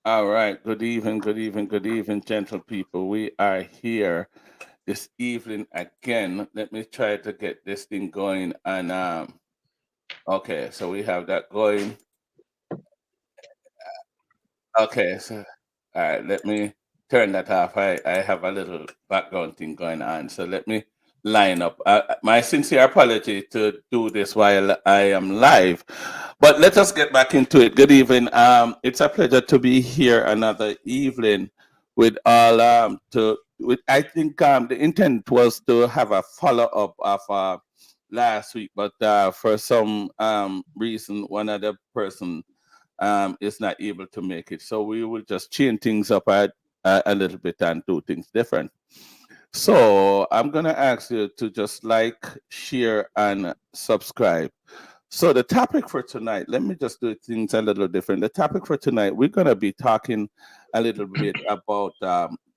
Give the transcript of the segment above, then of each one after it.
All right. Good evening, good evening, good evening, gentle people. We are here this evening again. Let me try to get this thing going. And okay, so we have that going. Okay, so all right, let me turn that off. I have a little background thing going on. So let me line up. My sincere apology to do this while I am live, but let us get back into it. Good evening. It's a pleasure to be here another evening with all to with I think the intent was to have a follow up of last week, but for some reason one other person is not able to make it. So we will just change things up a little bit and do things different. So I'm going to ask you to just like, share, and subscribe. So the topic for tonight, let me just do things a little different. The topic for tonight, we're going to be talking a little bit about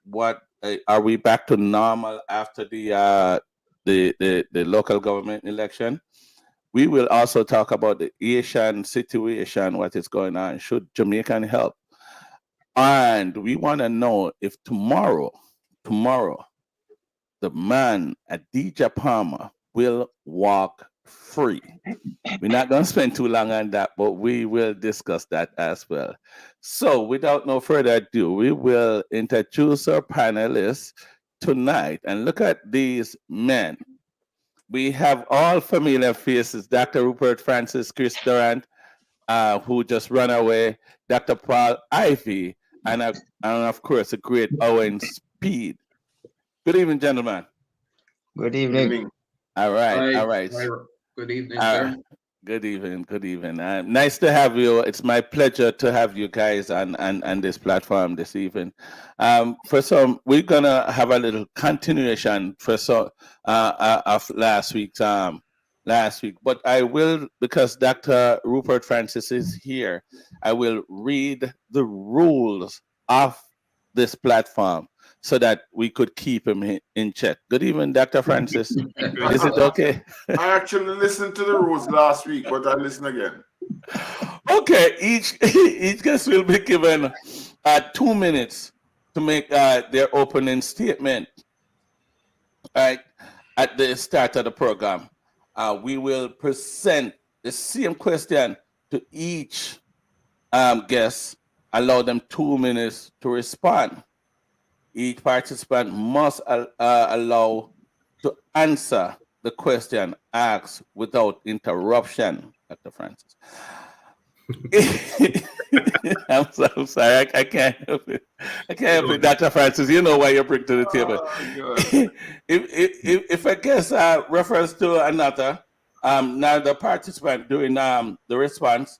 what are we back to normal after the local government election. We will also talk about the Asian situation, what is going on. Should Jamaican help? And we want to know if tomorrow, the man Adidja Palmer will walk free. We're not going to spend too long on that, but we will discuss that as well. So, without no further ado, we will introduce our panelists tonight and look at these men. We have all familiar faces: Dr. Rupert Francis, Chris Durant, who just ran away, Dr. Paul Ivy, and of course, the great Owen Speed. Good evening, gentlemen. Good Good evening. evening. All right, Hi. all right. Hi. Good evening, Uh, sir. Good evening, good evening. Nice to have you. It's my pleasure to have you guys on this platform this evening. For some, we're gonna have a little continuation for some of last week, but I will, because Dr. Rupert Francis is here, I will read the rules of this platform so that we could keep him in check. Good evening, Dr. Francis. Is it okay? I actually listened to the rules last week, but I listen again. Okay, each guest will be given 2 minutes to make their opening statement. Right at the start of the program, we will present the same question to each guest. Allow them 2 minutes to respond. Each participant must allow to answer the question asked without interruption, Dr. Francis. I'm sorry. I can't help it. I can't help it, Dr. Francis. You know what you bring to the table. God. If a guest refers to another, now the participant doing the response,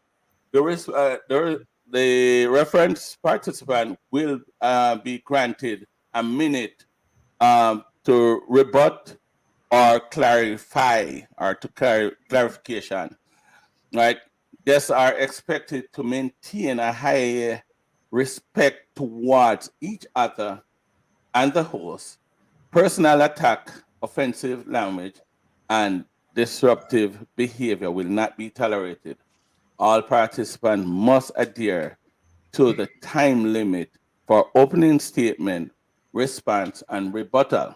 the reference participant will be granted a minute to rebut or clarify or to clarification, right? Guests are expected to maintain a high respect towards each other and the host. Personal attack, offensive language, and disruptive behavior will not be tolerated. All participants must adhere to the time limit for opening statement, response, and rebuttal.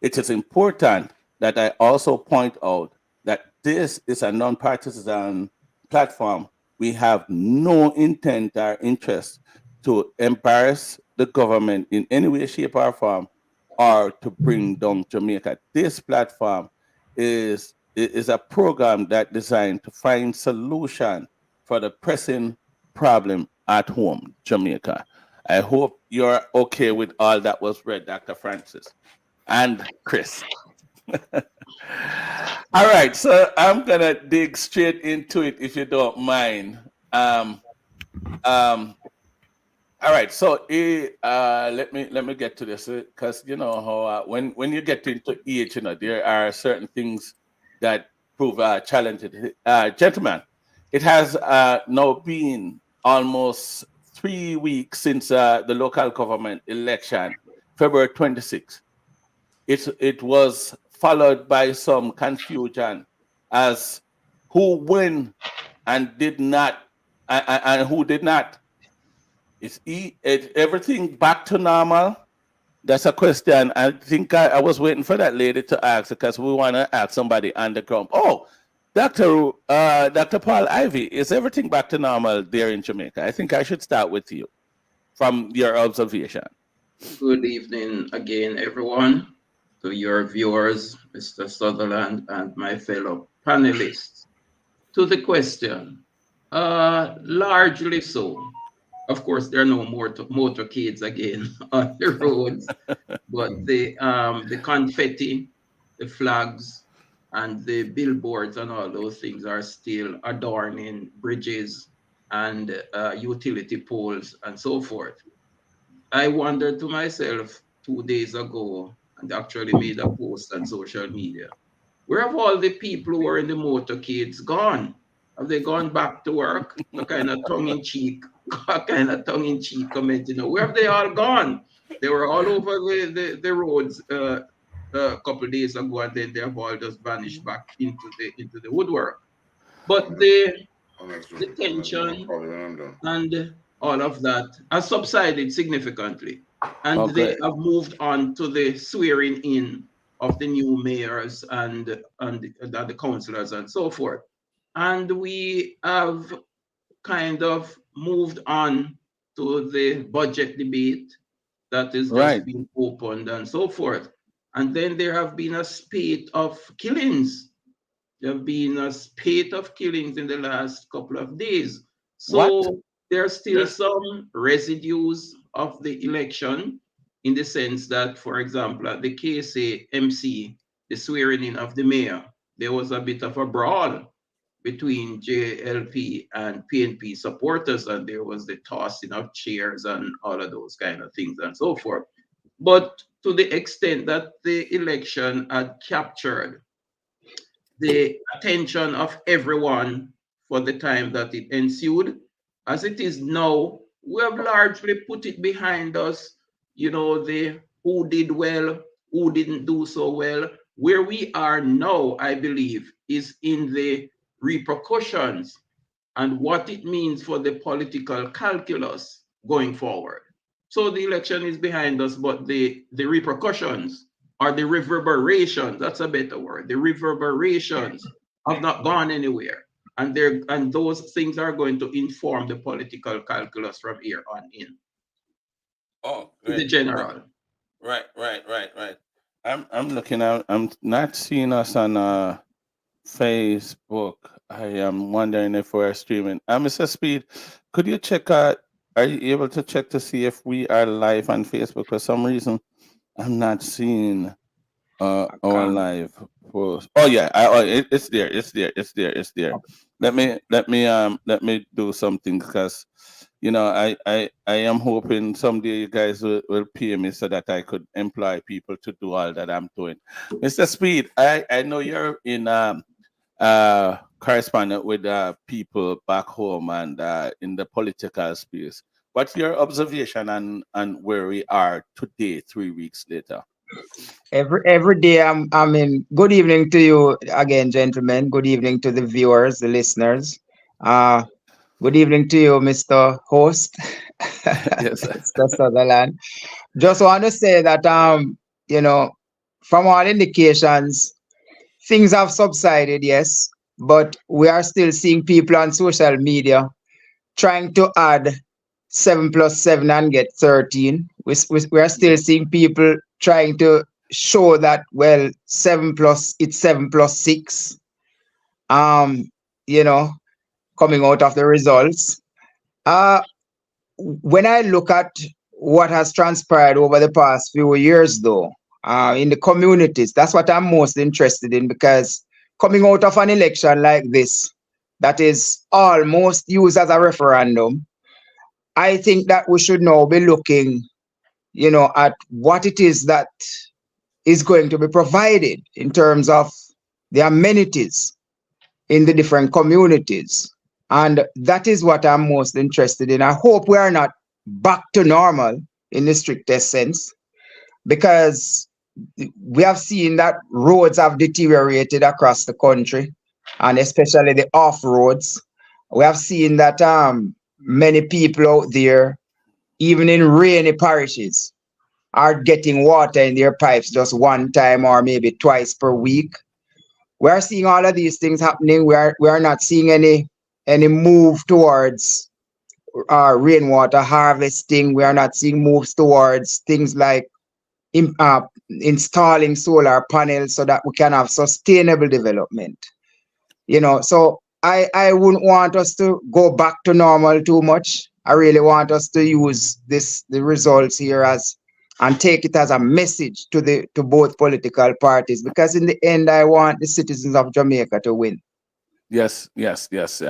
It is important that I also point out that this is a non-partisan platform. We have no intent or interest to embarrass the government in any way, shape, or form, or to bring down Jamaica. This platform is a program that designed to find solution for the pressing problem at home, Jamaica. I hope you're okay with all that was read, Dr. Francis and Chris. All right, so I'm gonna dig straight into it if you don't mind. Um, um, all right, so let me get to this because you know how when you get into age, you know there are certain things that prove challenging. Gentlemen, it has now been almost 3 weeks since the local government election, February 26th. It was followed by some confusion as who win and did not and who did not. everything back to normal? That's a question. I think I was waiting for that lady to ask because we want to ask somebody on the ground. Oh, Dr. Paul Ivy, is everything back to normal there in Jamaica? I think I should start with you from your observation. Good evening again, everyone, to your viewers, Mr. Sutherland, and my fellow panelists. To the question, largely so. Of course, there are no more motorcades again on the roads, but the confetti, the flags, and the billboards and all those things are still adorning bridges and utility poles and so forth. I wondered to myself 2 days ago and actually made a post on social media. Where have all the people who were in the motorcades gone? Have they gone back to work? A kind of tongue in cheek, comment, where have they all gone? They were all over the roads a couple of days ago, and then they have all just vanished back into the woodwork. But the tension and all of that has subsided significantly. And they have moved on to the swearing in of the new mayors and the councillors and so forth. And we have kind of moved on to the budget debate that is just being opened and so forth. And then there have been a spate of killings. There have been a spate of killings in the last couple of days. So there are still some residues of the election in the sense that, for example, at the KSA-MC, the swearing in of the mayor, there was a bit of a brawl between JLP and PNP supporters, and there was the tossing of chairs and all of those kind of things and so forth. But to the extent that the election had captured the attention of everyone for the time that it ensued, as it is now, we have largely put it behind us, the who did well, who didn't do so well. Where we are now, I believe, is in the repercussions and what it means for the political calculus going forward. So the election is behind us, but the repercussions or the reverberations, that's a better word, the reverberations have not gone anywhere. And those things are going to inform the political calculus from here on in. Oh, great. The general. Right. I'm looking out. I'm not seeing us on Facebook. I am wondering if we're streaming. Mr. Speed, could you check out? Are you able to check to see if we are live on Facebook? For some reason, I'm not seeing our live post. Oh yeah, it's there. Let me do something because I am hoping someday you guys will pay me so that I could employ people to do all that I'm doing. Mr. Speed, I know you're in correspondent with people back home and in the political space. What's your observation on where we are today, 3 weeks later? Every day I'm in. Good evening to you again, gentlemen. Good evening to the viewers, the listeners. Good evening to you, Mr. Host. Yes, Mr. Sutherland. Just want to say that from all indications, things have subsided, yes, but we are still seeing people on social media trying to add 7 plus 7 and get 13. We are still seeing people trying to show that, well, 7 plus 6. Coming out of the results. When I look at what has transpired over the past few years, though, in the communities, that's what I'm most interested in, because coming out of an election like this, that is almost used as a referendum, I think that we should now be looking, at what it is that is going to be provided in terms of the amenities in the different communities. And that is what I'm most interested in. I hope we are not back to normal in the strictest sense, because we have seen that roads have deteriorated across the country, and especially the off roads. We have seen that many people out there even in rainy parishes, are getting water in their pipes just one time or maybe twice per week. We are seeing all of these things happening. We are not seeing any move towards rainwater harvesting. We are not seeing moves towards things like installing solar panels so that we can have sustainable development. So I wouldn't want us to go back to normal too much. I really want us to use the results here as and take it as a message to both political parties, because in the end I want the citizens of Jamaica to win. Yes, yes, yes.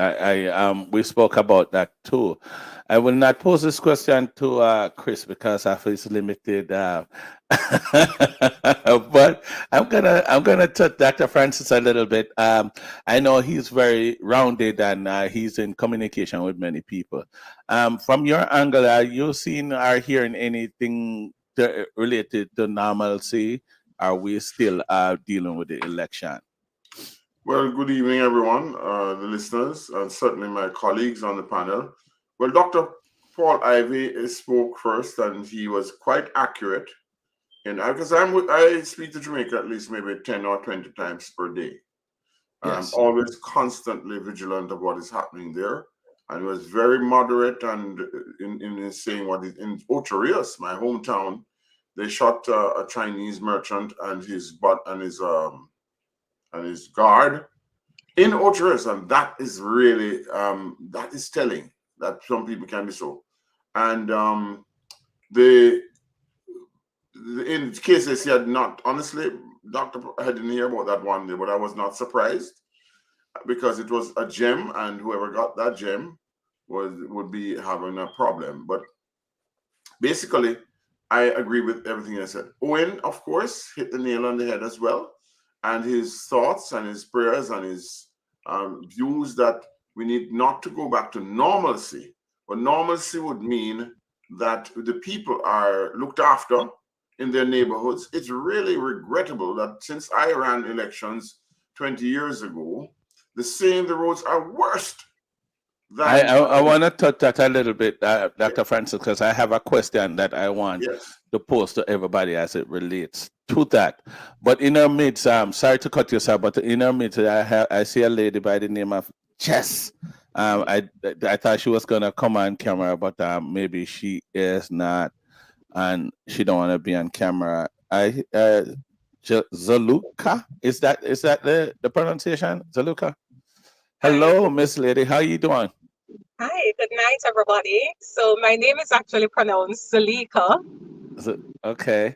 We spoke about that too. I will not pose this question to Chris because of his limited. But I'm gonna touch Dr. Francis a little bit. I know he's very rounded and he's in communication with many people. From your angle, are you seeing or hearing anything related to normalcy? Are we still dealing with the election? Well, good evening, everyone, the listeners, and certainly my colleagues on the panel. Well, Dr. Paul Ivy spoke first, and he was quite accurate. And because I speak to Jamaica at least maybe 10 or 20 times per day. I'm Yes. always constantly vigilant of what is happening there. And was very moderate and in saying what is in Ocho Rios, my hometown. They shot a Chinese merchant and his guard in Ocho Rios, and that is really that is telling that some people can be so. And the in case he had not, honestly, Doctor, I didn't hear about that one day, but I was not surprised because it was a gem, and whoever got that gem would be having a problem. But basically, I agree with everything I said. Owen, of course, hit the nail on the head as well, and his thoughts and his prayers and his views that we need not to go back to normalcy. But normalcy would mean that the people are looked after in their neighborhoods. It's really regrettable that since I ran elections 20 years ago, the roads are worse than. I want to touch that a little bit, Dr. Francis, because I have a question that I want to pose to everybody as it relates to that. But in our midst, sorry to cut you, sir, but in our midst, I see a lady by the name of Jess. I thought she was gonna come on camera, but maybe she is not, and she don't want to be on camera. Zaluka, is that the pronunciation? Zaluka. Hello, Miss Lady. How you doing? Hi, good night, everybody. So my name is actually pronounced Zalika. Okay.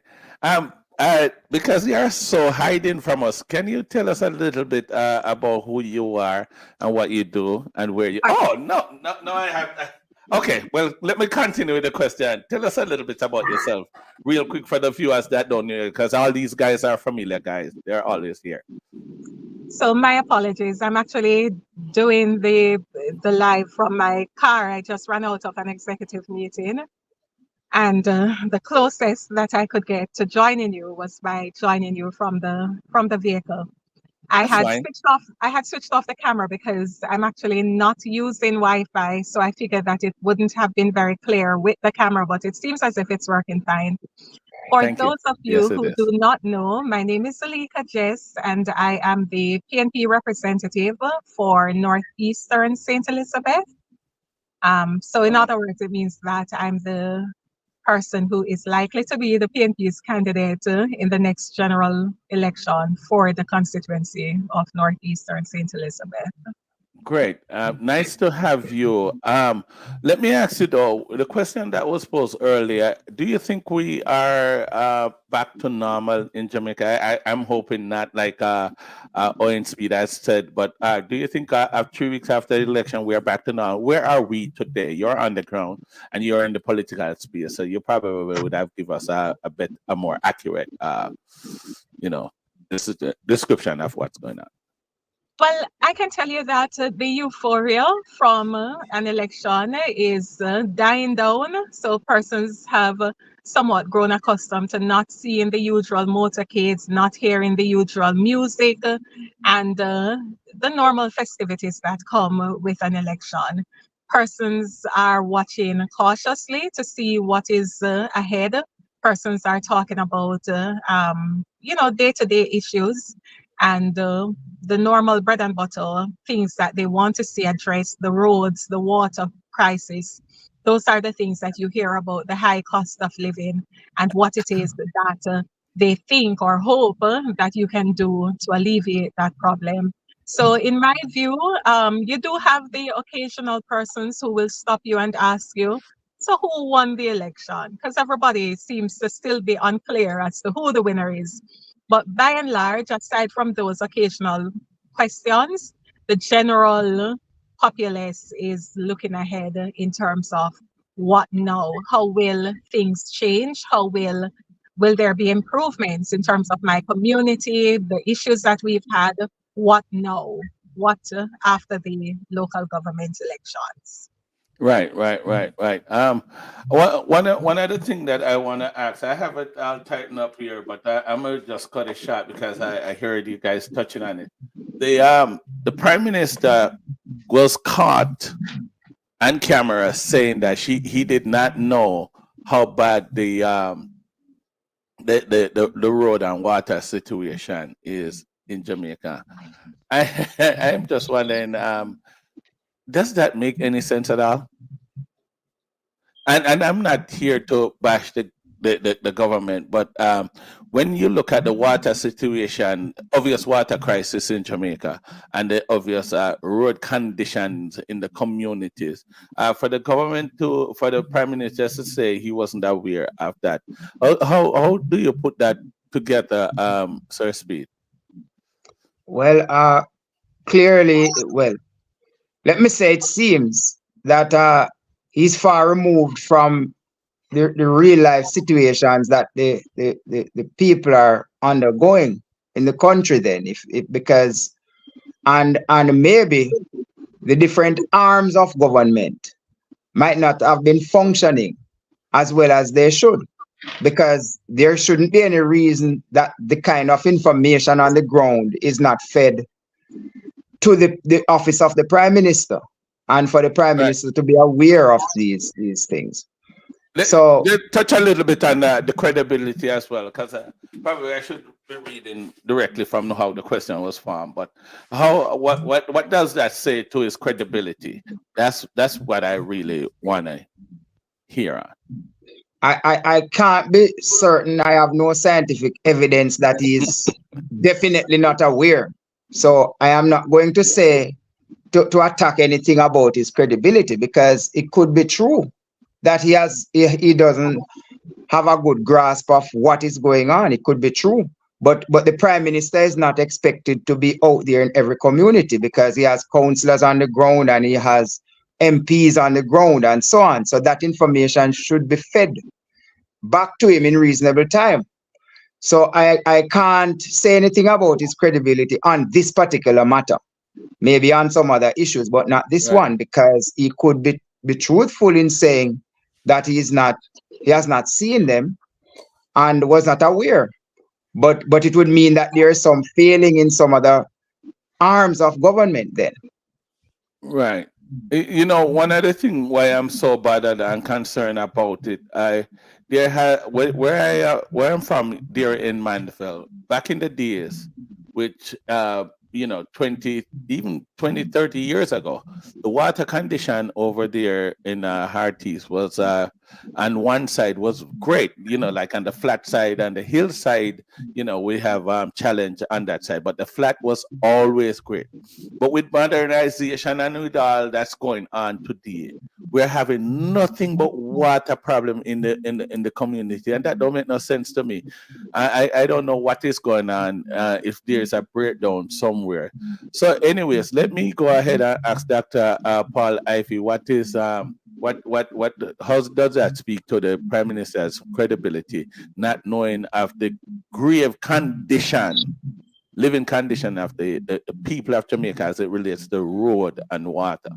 Because you are so hiding from us, can you tell us a little bit about who you are and what you do and where you? Oh, no, I have. Okay, well, let me continue with the question. Tell us a little bit about yourself, real quick, for the viewers that don't know, because all these guys are familiar guys. They're always here. So my apologies. I'm actually doing the live from my car. I just ran out of an executive meeting, and the closest that I could get to joining you was by joining you from the vehicle. I had switched off the camera because I'm actually not using Wi-Fi, so I figured that it wouldn't have been very clear with the camera, but it seems as if it's working fine. For those of you who do not know, my name is Zalika Jess, and I am the PNP representative for Northeastern St. Elizabeth. So in other words, it means that I'm the person who is likely to be the PNP's candidate in the next general election for the constituency of Northeastern St. Elizabeth. Great. Nice to have you. Let me ask you though, the question that was posed earlier, do you think we are back to normal in Jamaica? I'm hoping not, like Owen Speed has said, but do you think 3 weeks after the election, we are back to normal? Where are we today? You're on the ground and you're in the political space, so you probably would have give us a more accurate, this is the description of what's going on. Well, I can tell you that the euphoria from an election is dying down. So persons have somewhat grown accustomed to not seeing the usual motorcades, not hearing the usual music, and the normal festivities that come with an election. persons are watching cautiously to see what is ahead. Persons are talking about, day-to-day issues and the normal bread and butter things that they want to see addressed, the roads, the water crisis. Those are the things that you hear about, the high cost of living and what it is that they think or hope that you can do to alleviate that problem. So, in my view, you do have the occasional persons who will stop you and ask you, so who won the election? Because everybody seems to still be unclear as to who the winner is. But by and large, aside from those occasional questions, the general populace is looking ahead in terms of what now? How will things change? How will there be improvements in terms of my community, the issues that we've had? What now? What after the local government elections? Right. One other thing that I want to ask, I have it all tightened up here, but I'm gonna just cut it short because I heard you guys touching on it. The prime minister was caught on camera saying that he did not know how bad the road and water situation is in Jamaica. I'm just wondering, does that make any sense at all? And I'm not here to bash the government, but when you look at the water situation, obvious water crisis in Jamaica, and the obvious road conditions in the communities, for the government for the prime minister to say he wasn't aware of that, how do you put that together, Sir Speed? Well, clearly, well, let me say it seems that he's far removed from the real life situations that the people are undergoing in the country then if because and maybe the different arms of government might not have been functioning as well as they should, because there shouldn't be any reason that the kind of information on the ground is not fed to the office of the prime minister, and for the prime Right. minister to be aware of these things. So Let's touch a little bit on the credibility as well, because probably I should be reading directly from how the question was formed. But what does that say to his credibility? That's what I really want to hear on. I can't be certain. I have no scientific evidence that he is definitely not aware. So I am not going to say to attack anything about his credibility, because it could be true that he doesn't have a good grasp of what is going on. It could be true. But the prime minister is not expected to be out there in every community, because he has councillors on the ground and he has MPs on the ground and so on. So that information should be fed back to him in reasonable time. So I can't say anything about his credibility on this particular matter. Maybe on some other issues, but not this Right. one, because he could be truthful in saying that he has not seen them and was not aware. But it would mean that there is some failing in some other arms of government then. Right. One other thing why I'm so bothered and concerned about it, where I'm from, there in Mandeville, back in the days, which 20, even 20, 30 years ago, the water condition over there in Hearties was on one side was great, like on the flat side and the hillside, we have challenge on that side, but the flat was always great. But with modernization and with all that's going on today, we're having nothing but water problem in the community, and that don't make no sense to me. I don't know what is going on, if there's a breakdown somewhere. So, anyways, let me go ahead and ask Dr. Paul Ivy, what is how does that speak to the prime minister's credibility, not knowing of the grave condition, living condition of the people of Jamaica as it relates to road and water?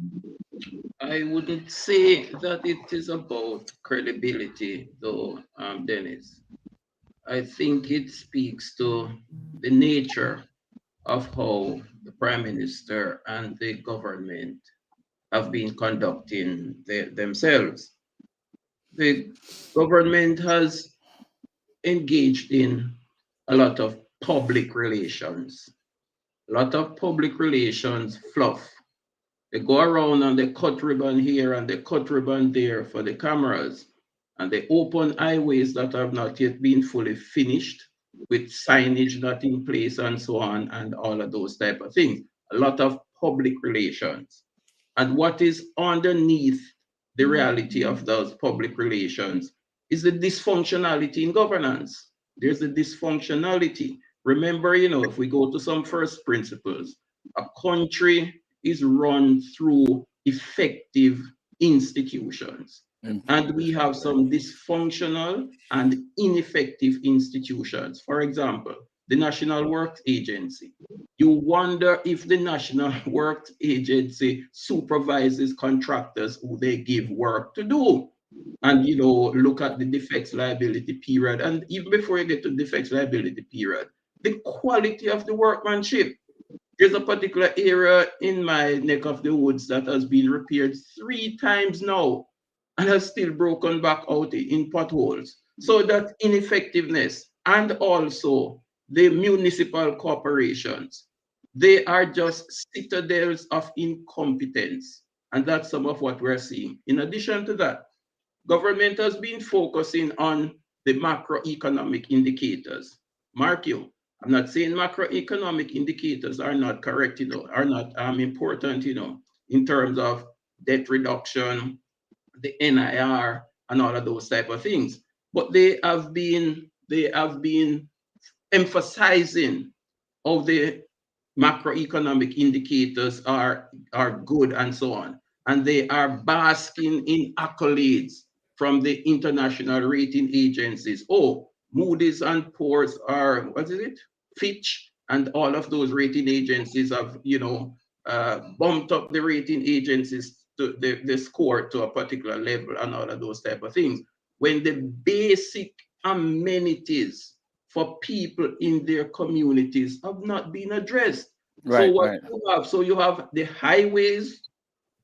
I wouldn't say that it is about credibility, though, Dennis. I think it speaks to the nature of how the Prime Minister and the government have been conducting themselves. The government has engaged in a lot of public relations, a lot of public relations fluff. They go around and they cut ribbon here and they cut ribbon there for the cameras. And they open highways that have not yet been fully finished with signage not in place and so on and all of those type of things. A lot of public relations. And what is underneath the reality of those public relations is the dysfunctionality in governance. There's a dysfunctionality. Remember, if we go to some first principles, a country is run through effective institutions. And we have some dysfunctional and ineffective institutions. For example, the National Works Agency. You wonder if the National Works Agency supervises contractors who they give work to do. And look at the defects liability period. And even before you get to defects liability period, the quality of the workmanship. There's a particular area in my neck of the woods that has been repaired 3 times now and has still broken back out in potholes. So that ineffectiveness and also the municipal corporations, they are just citadels of incompetence. And that's some of what we're seeing. In addition to that, government has been focusing on the macroeconomic indicators. Mark you, I'm not saying macroeconomic indicators are not correct, are not important, in terms of debt reduction, the NIR, and all of those type of things. But they have been emphasizing how the macroeconomic indicators are good and so on. And they are basking in accolades from the international rating agencies. Oh, Moody's and Poor's are, what is it? Fitch and all of those rating agencies have, bumped up the rating agencies to the score to a particular level and all of those type of things. When the basic amenities for people in their communities have not been addressed. Right, so what right. you have the highways,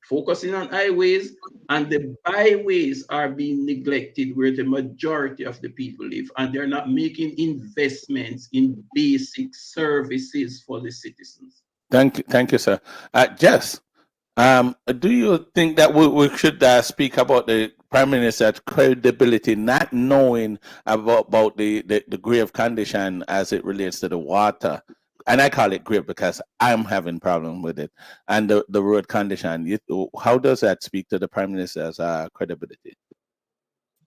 focusing on highways, and the byways are being neglected where the majority of the people live, and they're not making investments in basic services for the citizens. Thank you, sir. Jess, do you think that we should speak about the Prime Minister's credibility, not knowing about the grave condition as it relates to the water? And I call it grave because I'm having problem with it. And the road condition, how does that speak to the Prime Minister's credibility?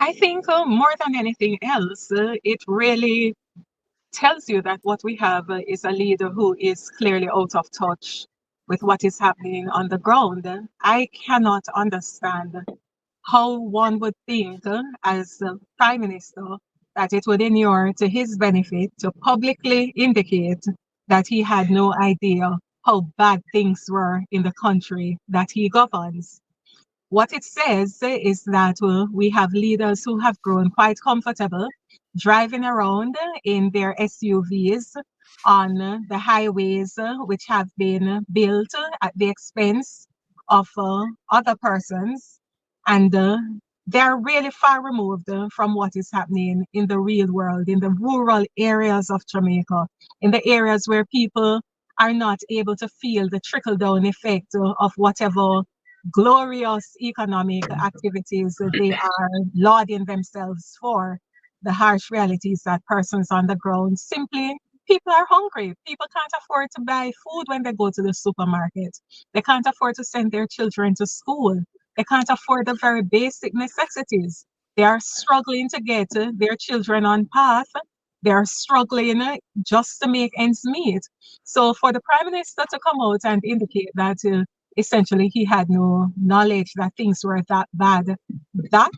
I think more than anything else, it really tells you that what we have is a leader who is clearly out of touch with what is happening on the ground. I cannot understand how one would think, as Prime Minister, that it would inure to his benefit to publicly indicate that he had no idea how bad things were in the country that he governs. What it says is that we have leaders who have grown quite comfortable driving around in their SUVs on the highways, which have been built at the expense of other persons. And they're really far removed from what is happening in the real world, in the rural areas of Jamaica, in the areas where people are not able to feel the trickle-down effect of whatever glorious economic activities they are lauding themselves for. The harsh realities that persons on the ground simply, people are hungry. People can't afford to buy food when they go to the supermarket. They can't afford to send their children to school. They can't afford the very basic necessities. They are struggling to get their children on path. They are struggling just to make ends meet. So for the Prime Minister to come out and indicate that essentially he had no knowledge that things were that bad, that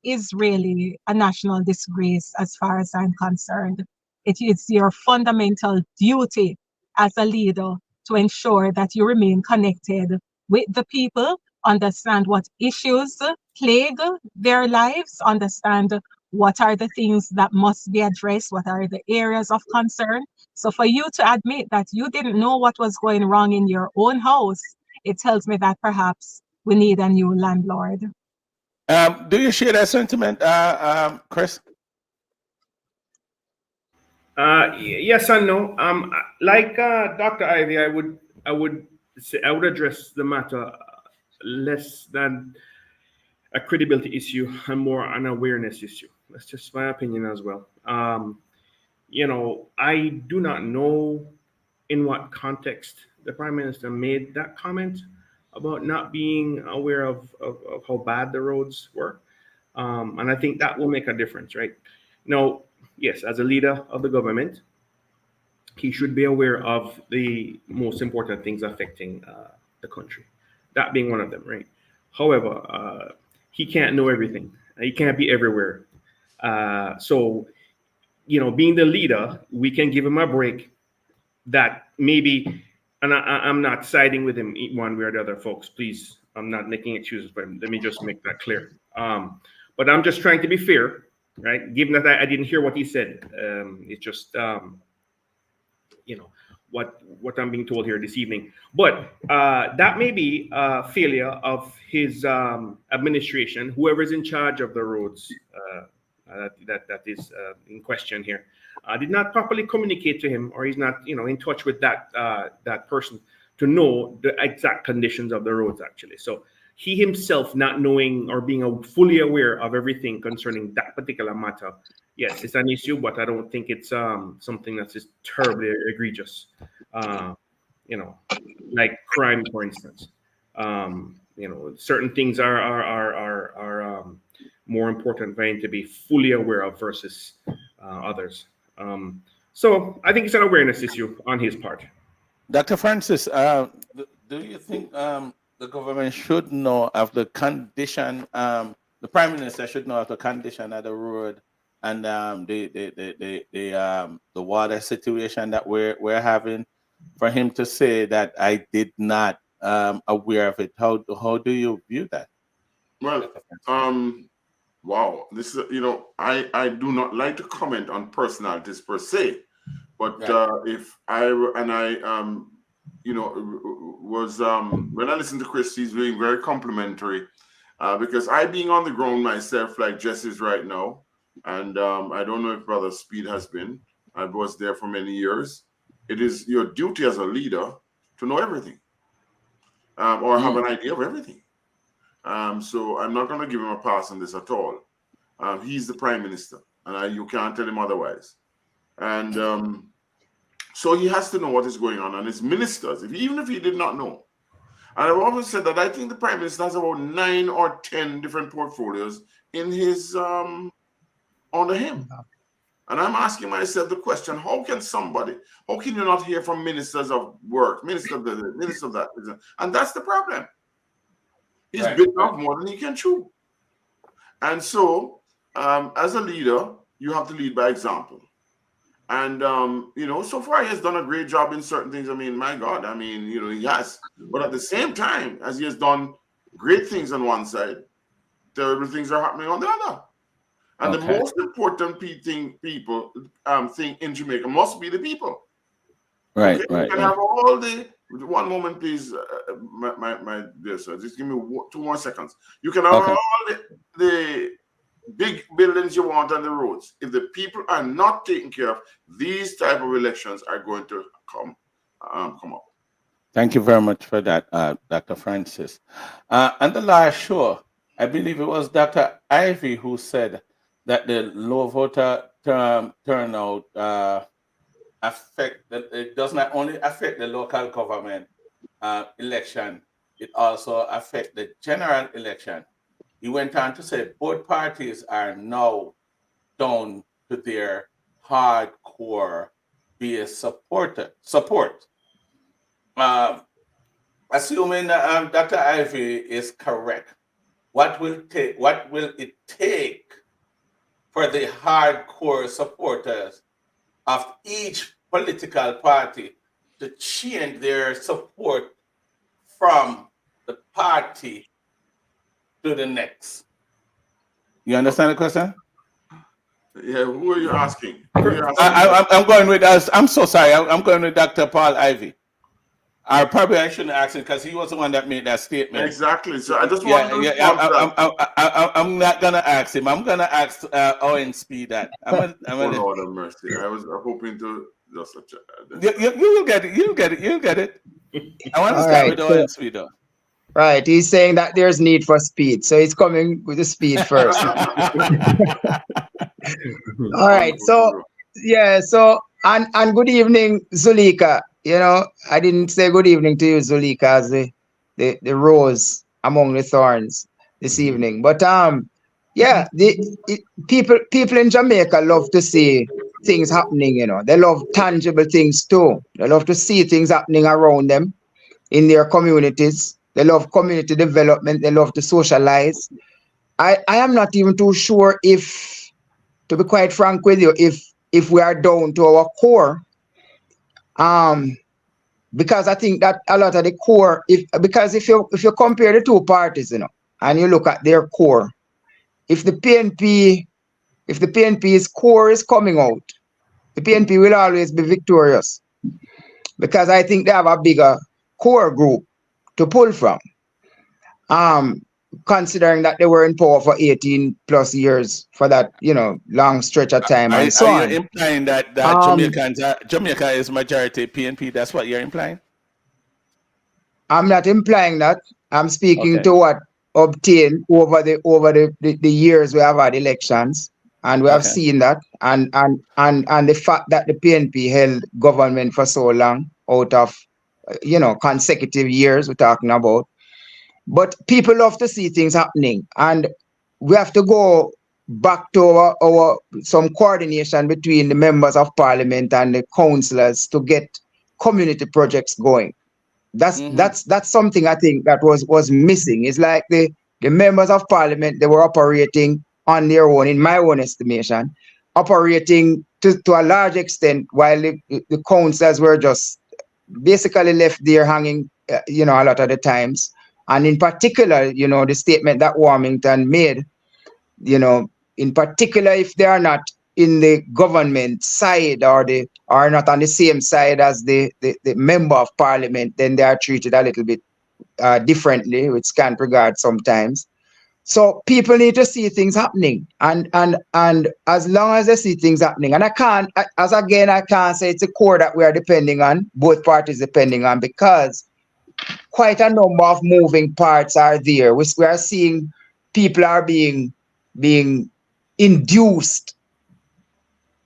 is really a national disgrace as far as I'm concerned. It is your fundamental duty as a leader to ensure that you remain connected with the people, understand what issues plague their lives, understand what are the things that must be addressed, what are the areas of concern. So for you to admit that you didn't know what was going wrong in your own house, it tells me that perhaps we need a new landlord. Do you share that sentiment, Chris? Yes and no. Like Dr. Ivy, I would address the matter less than a credibility issue and more an awareness issue. That's just my opinion as well. I do not know in what context the Prime Minister made that comment about not being aware of how bad the roads were. And I think that will make a difference, right? Now, yes, as a leader of the government, he should be aware of the most important things affecting the country, that being one of them, right? However, he can't know everything. He can't be everywhere. So, being the leader, we can give him a break that maybe, and I'm not siding with him one way or the other, folks. Please, I'm not making excuses for him. Let me just make that clear. But I'm just trying to be fair, right? Given that I didn't hear what he said, it's just what I'm being told here this evening. But that may be a failure of his administration, whoever's in charge of the roads that is in question here. Did not properly communicate to him, or he's not in touch with that person to know the exact conditions of the roads actually. So he himself not knowing or being fully aware of everything concerning that particular matter, yes, it's an issue, but I don't think it's something that's just terribly egregious. Like crime, for instance. Certain things are more important for him to be fully aware of versus others. So I think it's an awareness issue on his part. Dr. Francis, do you think the government should know of the condition, the Prime Minister should know of the condition of the road and the water situation that we're having, for him to say that I did not aware of it? How do you view that? Well, wow, this is, I do not like to comment on personalities per se, but if I was when I listened to Chris, he's being very complimentary, because I being on the ground myself, like Jess is right now, and I don't know if Brother Speed has been. I was there for many years. It is your duty as a leader to know everything, or have an idea of everything. So I'm not going to give him a pass on this at all. He's the Prime Minister, and you can't tell him otherwise. And so he has to know what is going on. And his ministers, even if he did not know. And I've always said that I think the Prime Minister has about 9 or 10 different portfolios in his under him. And I'm asking myself the question: how can you not hear from ministers of work, minister of this, minister of that? And that's the problem. He's bitten off more than he can chew. And so, as a leader, you have to lead by example. And, so far he has done a great job in certain things. I mean, my God, he has. But at the same time, as he has done great things on one side, terrible things are happening on the other. And the most important thing in Jamaica must be the people. Right, okay? right. You can have all the... One moment, please, my dear sir. Just give me 2 more seconds. You can have all the big buildings you want on the roads. If the people are not taken care of, these type of elections are going to come up. Thank you very much for that, Dr. Francis. On the last show, I believe it was Dr. Ivy who said that the low voter turnout it does not only affect the local government election, it also affects the general election. He went on to say both parties are now down to their hardcore base support. Assuming Dr. Ivy is correct, what will it take for the hardcore supporters of each political party to change their support from the party to the next? You understand the question? Yeah, who are you asking? I'm going with us. I'm so sorry. I'm going with Dr. Paul Ivy. Probably I shouldn't ask him because he was the one that made that statement. Exactly. So I just want to respond to that. I'm not gonna ask him. I'm gonna ask Owen Speed that. Oh, Lord have mercy. I was hoping to just you will get it. You'll get it. You'll get it. I want to All start right. with Owen Speed though. Right. He's saying that there's need for speed. So he's coming with the speed first. All right. So yeah, so and good evening, Zulika. You know, I didn't say good evening to you, Zulika, as the rose among the thorns this evening. But yeah, people in Jamaica love to see things happening, you know. They love tangible things too. They love to see things happening around them in their communities. They love community development. They love to socialize. I am not even too sure if, to be quite frank with you, if we are down to our core, because I think that a lot of the core, because if you compare the two parties, you know, and you look at their core, if the PNP's core is coming out, the PNP will always be victorious, because I think they have a bigger core group to pull from. Considering that they were in power for 18 plus years for that, you know, long stretch of time and so Are on. you implying that Jamaica is majority PNP? That's what you're implying? I'm not implying that. I'm speaking Okay. to what obtained over the years we have had elections, and we have Okay. seen that, and the fact that the PNP held government for so long out of, you know, consecutive years we're talking about. But people love to see things happening, and we have to go back to our some coordination between the members of parliament and the councillors to get community projects going. That's something I think that was missing. It's like the members of parliament, they were operating on their own, in my own estimation, operating to a large extent, while the councillors were just basically left there hanging, you know, a lot of the times. And in particular, you know, the statement that Warmington made, you know, in particular, if they are not in the government side, or they are not on the same side as the member of parliament, then they are treated a little bit differently, with scant regard sometimes. So people need to see things happening, and as long as they see things happening, and I can't say it's a core that we are depending on, both parties depending on, because quite a number of moving parts are there. We are seeing people are being induced,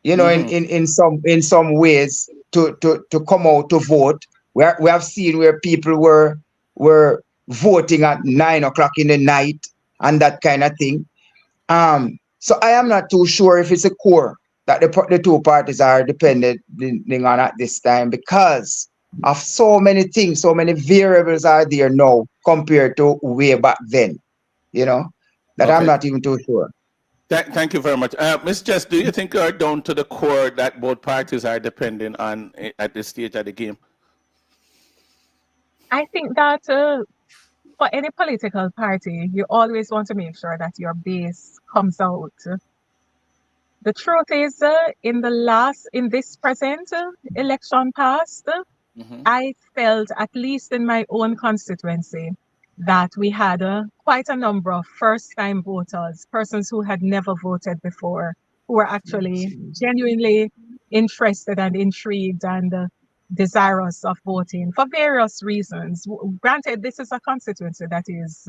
you know, in some ways to come out to vote. We have seen where people were voting at 9 o'clock in the night and that kind of thing. So I am not too sure if it's a core that the two parties are depending on at this time, because of so many things, so many variables are there now compared to way back then, you know, that I'm not even too sure. Thank you very much. Ms. Jess, do you think you're down to the core that both parties are depending on at this stage of the game? I think that for any political party, you always want to make sure that your base comes out. The truth is, in this present election past, I felt, at least in my own constituency, that we had quite a number of first-time voters, persons who had never voted before, who were actually genuinely interested and intrigued and desirous of voting for various reasons. Granted, this is a constituency that is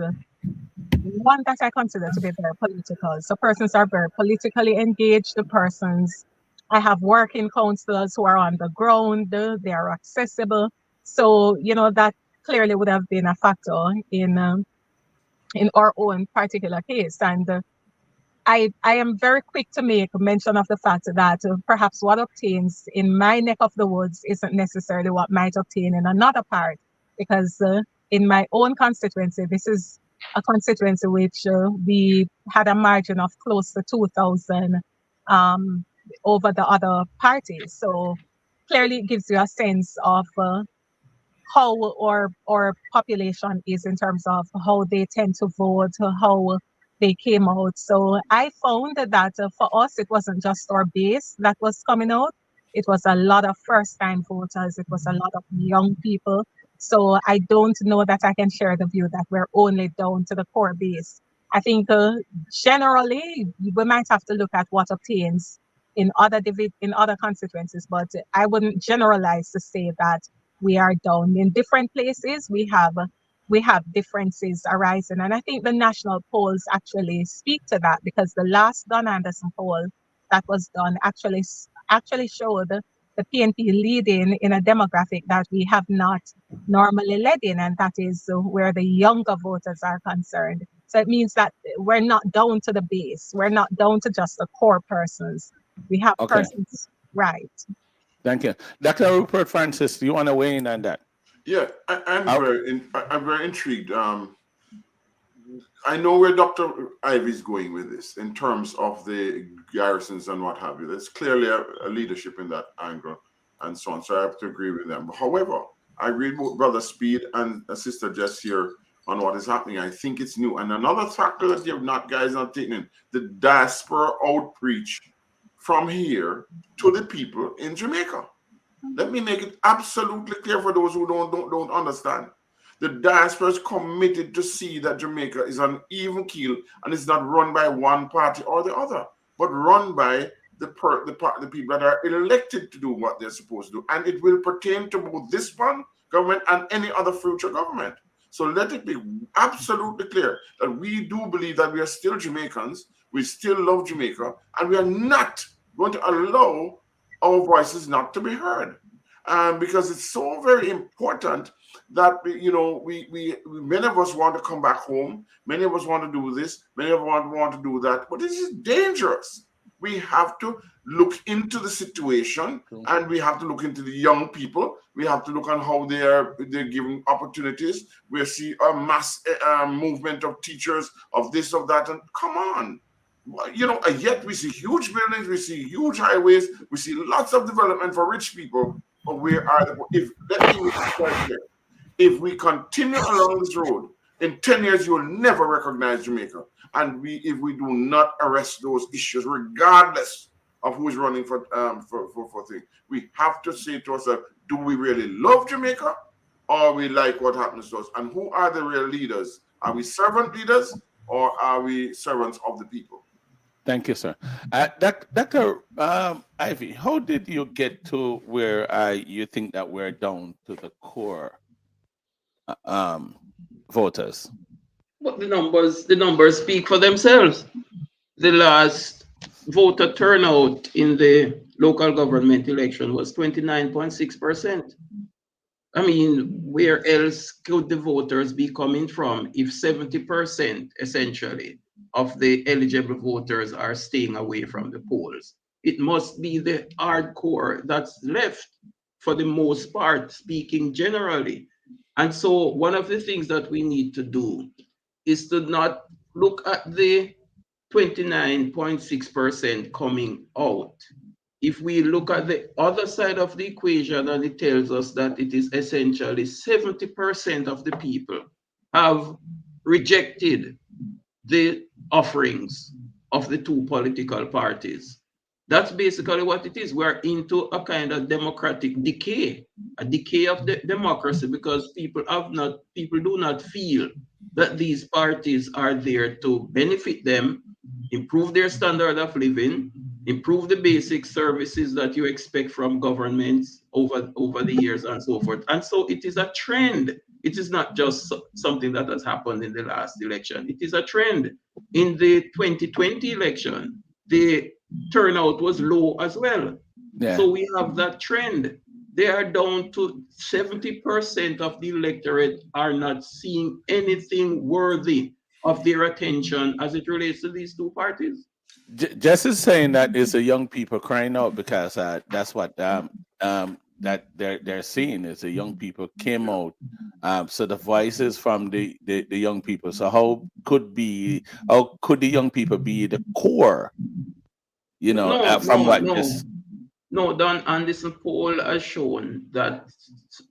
one that I consider to be very political. So persons are very politically engaged. The persons, I have working councillors who are on the ground, they are accessible. So, you know, that clearly would have been a factor in our own particular case. And I am very quick to make mention of the fact that perhaps what obtains in my neck of the woods isn't necessarily what might obtain in another part, because in my own constituency, this is a constituency which we had a margin of close to 2,000 over the other parties. So clearly it gives you a sense of how our population is in terms of how they tend to vote, how they came out. So I found that for us, it wasn't just our base that was coming out. It was a lot of first-time voters. It was a lot of young people So I don't know that I can share the view that we're only down to the core base. I think generally we might have to look at what obtains in in other constituencies, but I wouldn't generalize to say that we are down. In different places, we have differences arising, and I think the national polls actually speak to that, because the last Don Anderson poll that was done actually showed the PNP leading in a demographic that we have not normally led in, and that is where the younger voters are concerned. So it means that we're not down to the base. We're not down to just the core persons. We have Okay. persons, right? Thank you. Dr. Rupert Francis, do you want to weigh in on that? Yeah, I'm How- I'm very intrigued. I know where Dr. Ivy is going with this in terms of the garrisons and what have you. There's clearly a leadership in that angle and so on. So I have to agree with them. However, I agree with Brother Speed and Sister Jess here on what is happening. I think it's new. And another factor that you have not guys not taken in, the diaspora outreach from here to the people in Jamaica. Let me make it absolutely clear for those who don't understand. The diaspora is committed to see that Jamaica is on even keel and it's not run by one party or the other, but run by the people that are elected to do what they're supposed to do. And it will pertain to both this one government and any other future government. So let it be absolutely clear that we do believe that we are still Jamaicans, we still love Jamaica, and we are not going to allow our voices not to be heard. Because it's so very important that many of us want to come back home, many of us want to do this, many of us want to do that, but this is dangerous. We have to look into the situation, and we have to look into the young people. We have to look on how they're given opportunities. We see a mass movement of teachers, of this, of that, and come on. And yet we see huge buildings, we see huge highways, we see lots of development for rich people. But where are let me make it quite clear. If we continue along this road, in 10 years you will never recognize Jamaica. And if we do not arrest those issues, regardless of who is running for things, we have to say to ourselves, do we really love Jamaica, or we like what happens to us? And who are the real leaders? Are we servant leaders, or are we servants of the people? Thank you, sir. Dr. Ivy, how did you get to where you think that we're down to the core voters? But the numbers speak for themselves. The last voter turnout in the local government election was 29.6%. I mean, where else could the voters be coming from if 70% essentially of the eligible voters are staying away from the polls? It must be the hardcore that's left for the most part, speaking generally. And so one of the things that we need to do is to not look at the 29.6% coming out. If we look at the other side of the equation, and it tells us that it is essentially 70% of the people have rejected the offerings of the two political parties. That's basically what it is. We're into a kind of democratic decay, a decay of the democracy, because people do not feel that these parties are there to benefit them, improve their standard of living, improve the basic services that you expect from governments over the years and so forth. And so it is a trend. It is not just something that has happened in the last election. It is a trend. In the 2020 election, the turnout was low as well. Yeah. So we have that trend. They are down to 70% of the electorate are not seeing anything worthy of their attention as it relates to these two parties. Jess is saying that it's the young people crying out, because that's what that they're seeing is the young people came out. So the voices from the young people. So how could the young people be the core? From what just. No, Don Anderson poll has shown that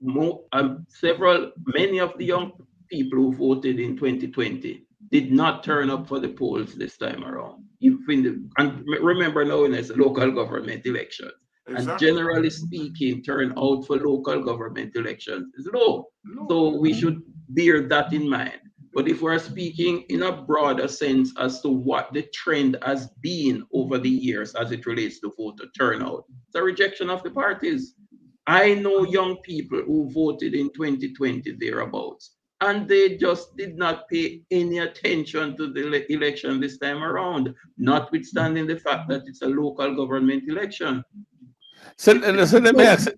many of the young people who voted in 2020 did not turn up for the polls this time around. And remember now, it's a local government election. And Exactly. generally speaking, turnout for local government elections is low. So we should bear that in mind. But if we're speaking in a broader sense as to what the trend has been over the years as it relates to voter turnout, it's a rejection of the parties. I know young people who voted in 2020 thereabouts, and they just did not pay any attention to the election this time around, notwithstanding the fact that it's a local government election. So, It- so let me look, ask.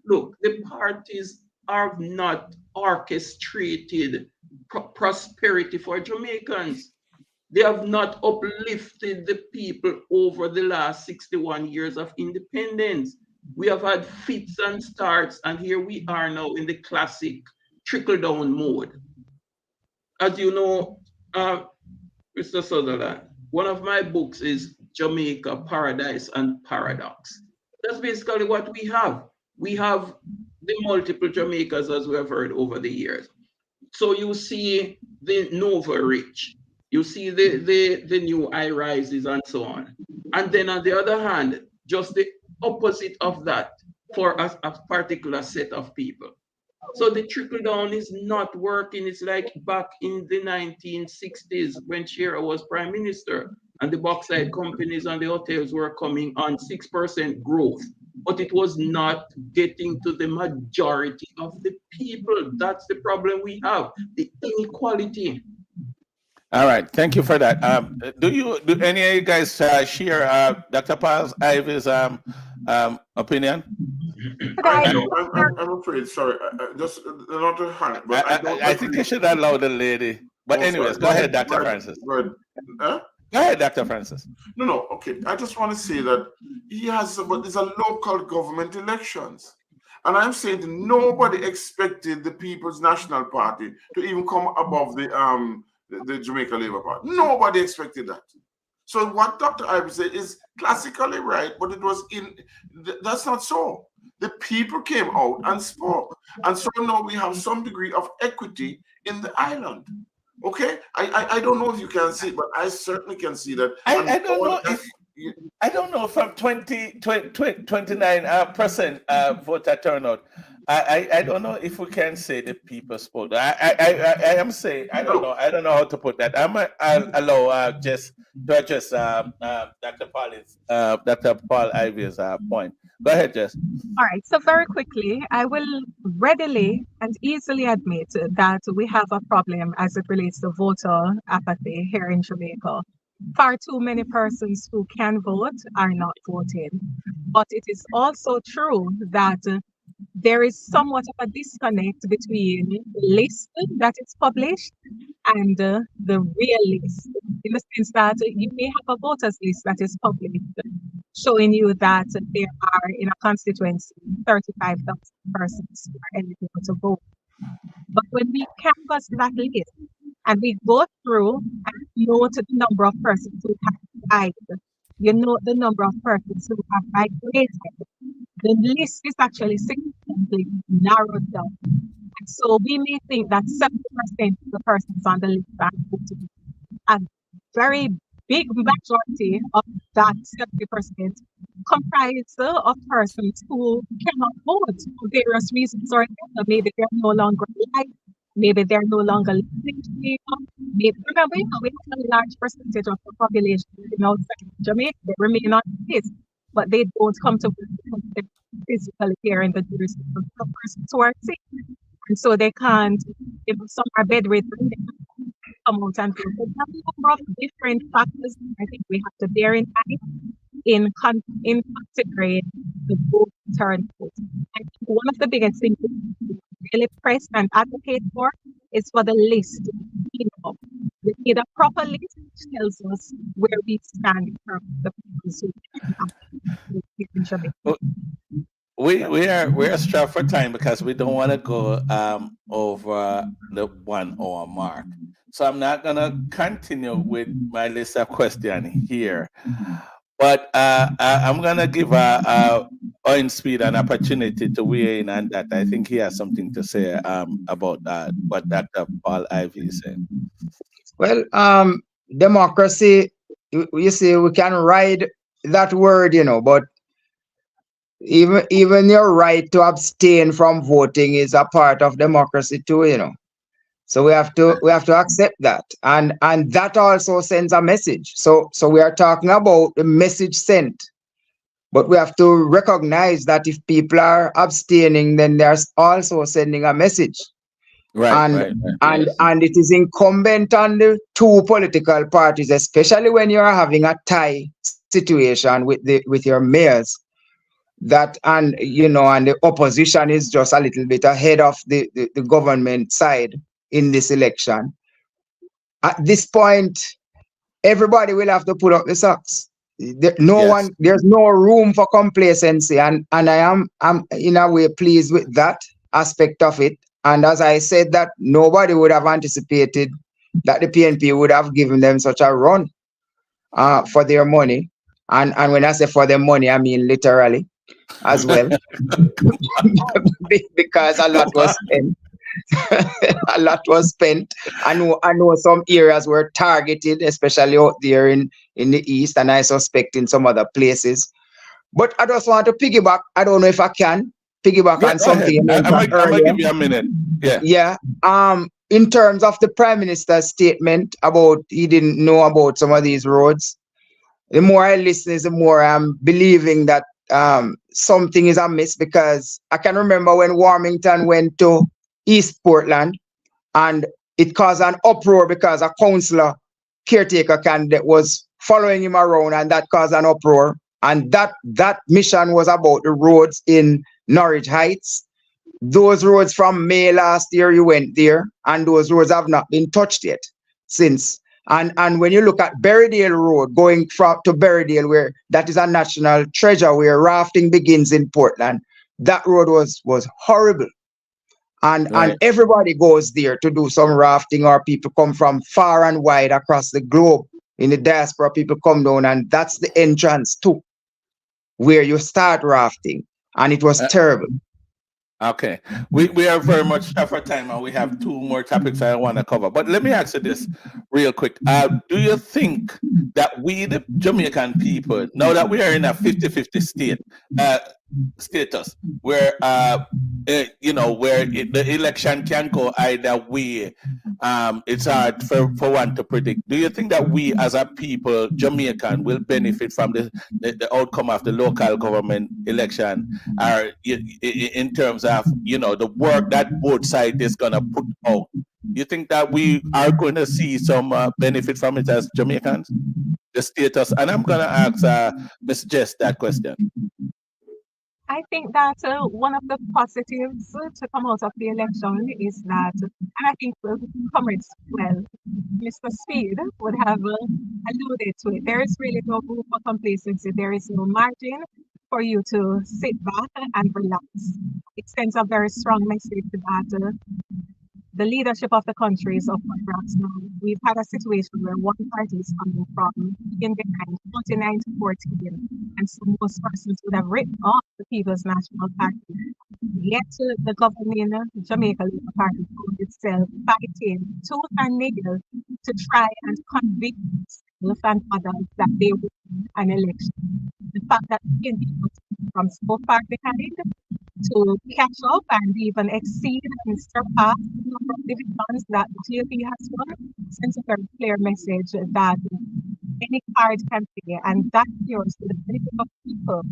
look, the parties are not orchestrated prosperity for Jamaicans. They have not uplifted the people over the last 61 years of independence. We have had fits and starts, and here we are now in the classic trickle down mode. As you know, Mr. Sutherland, one of my books is Jamaica, Paradise and Paradox. That's basically what we have. We have the multiple Jamaicas, as we have heard over the years. So you see the Nova Rich, you see the new high rises and so on. And then on the other hand, just the opposite of that for a particular set of people. So the trickle down is not working. It's like back in the 1960s when Shearer was prime minister and the bauxite companies and the hotels were coming on 6% growth, but it was not getting to the majority of the people. That's the problem we have, the inequality. All right, thank you for that. Do any of you guys share Dr. Paul's Ivy's opinion? Could I I'm afraid. Sorry, just not a hand, but I don't. I think you should allow the lady. But Oh, anyways, sorry. go ahead, Go Dr. ahead. Francis. Go ahead. Huh? Go ahead, Dr. Francis. No. Okay. I just want to say that but these are local government elections. And I'm saying that nobody expected the People's National Party to even come above the Jamaica Labour Party. Nobody expected that. So what Dr. Ivy said is classically right, but it was that's not so. The people came out and spoke. And so now we have some degree of equity in the island. Okay? I don't know if you can see it, but I certainly can see that. I don't know if I don't know from 29% voter turnout. I don't know if we can say the people spoke. I am saying I don't know. I don't know how to put that. I'll allow Jess to address Dr. Paul Ivy's point. Go ahead, Jess. All right, so very quickly, I will readily and easily admit that we have a problem as it relates to voter apathy here in Jamaica. Far too many persons who can vote are not voting. But it is also true that there is somewhat of a disconnect between the list that is published and the real list, in the sense that you may have a voters list that is published showing you that there are in a constituency 35,000 persons who are eligible to vote. But when we canvass that list and we go through and note the number of persons who have died, you know the number of persons who have migrated, the list is actually significantly narrowed down. And so we may think that 70% of the persons on the list are voting. A very big majority of that 70% comprised of persons who cannot vote for various reasons or another. Maybe they're no longer alive, maybe they're no longer living in Jamaica. Maybe, remember, we have a large percentage of the population living outside Jamaica. They remain on the list, but they don't come to vote because they're physically here in the jurisdiction of persons who are sick. And so they can't, some are bedridden, they can't come out and vote. So there are a number of different factors I think we have to bear in mind in considering the vote turnout. I think one of the biggest things we really press and advocate for is for the list to be up. We need a proper list which tells us where we stand in terms of the people who in Jamaica. We are strapped for time because we don't want to go over the 1 hour mark. So I'm not gonna continue with my list of questions here, but I'm gonna give Owen Speed an opportunity to weigh in on that. I think he has something to say about what Dr. Paul Ivy is saying. Well, democracy, you see, we can ride that word, but even your right to abstain from voting is a part of democracy too, you know. So we have to accept that, and that also sends a message. So we are talking about the message sent, but we have to recognize that if people are abstaining, then they're also sending a message. Right, and right, right. and Yes. and it is incumbent on the two political parties, especially when you are having a tie situation with your mayors, that, and and the opposition is just a little bit ahead of the government side in this election. At this point, everybody will have to put up the socks. Yes. There's no room for complacency, and I'm in a way pleased with that aspect of it. And as I said, that nobody would have anticipated that the PNP would have given them such a run for their money. And when I say for their money, I mean literally as well, because a lot was spent. A lot was spent. I know some areas were targeted, especially out there in the east, and I suspect in some other places. But I just want to piggyback. I don't know if I can piggyback Yeah, on go ahead. something you mentioned I'm gonna earlier. give you a minute. Yeah. Yeah. In terms of the Prime Minister's statement about he didn't know about some of these roads, the more I listen, is the more I'm believing that something is amiss, because I can remember when Warmington went to East Portland, and it caused an uproar because a councillor caretaker candidate was following him around, and that caused an uproar. And that mission was about the roads in Norwich Heights. Those roads from May last year, you went there, and those roads have not been touched yet since. And when you look at Berrydale Road, going from to Berrydale, where that is a national treasure, where rafting begins in Portland, that road was horrible. And Right. everybody goes there to do some rafting, or people come from far and wide across the globe. In the diaspora, people come down, and that's the entrance to where you start rafting. And it was Uh, terrible. okay. We are very much short for time, and we have two more topics I want to cover. But let me ask you this real quick. Do you think that we, the Jamaican people, now that we are in a 50-50 state, uh, status, where where the election can go either way, it's hard for one to predict. Do you think that we as a people, Jamaican, will benefit from the outcome of the local government election, or in terms of the work that both sides is gonna put out? You think that we are going to see some benefit from it as Jamaicans, the status? And I'm gonna ask Miss Jess that question. I think that one of the positives to come out of the election is that, and I think comrades, well, Mr. Speed would have alluded to it. There is really no room for complacency. There is no margin for you to sit back and relax. It sends a very strong message that the leadership of the country is up for grabs now. We've had a situation where one party is coming from in behind 49 to 14, and so most persons would have written off the People's National Party. Yet the governing Jamaica Labour Party found itself fighting tooth and nail to try and convince self and others that they would win an election. The fact that the people from so far behind to catch up and even exceed and surpass the number of divisions that the GOP has won sends a very clear message that any card can play, and that cures to the benefit of people,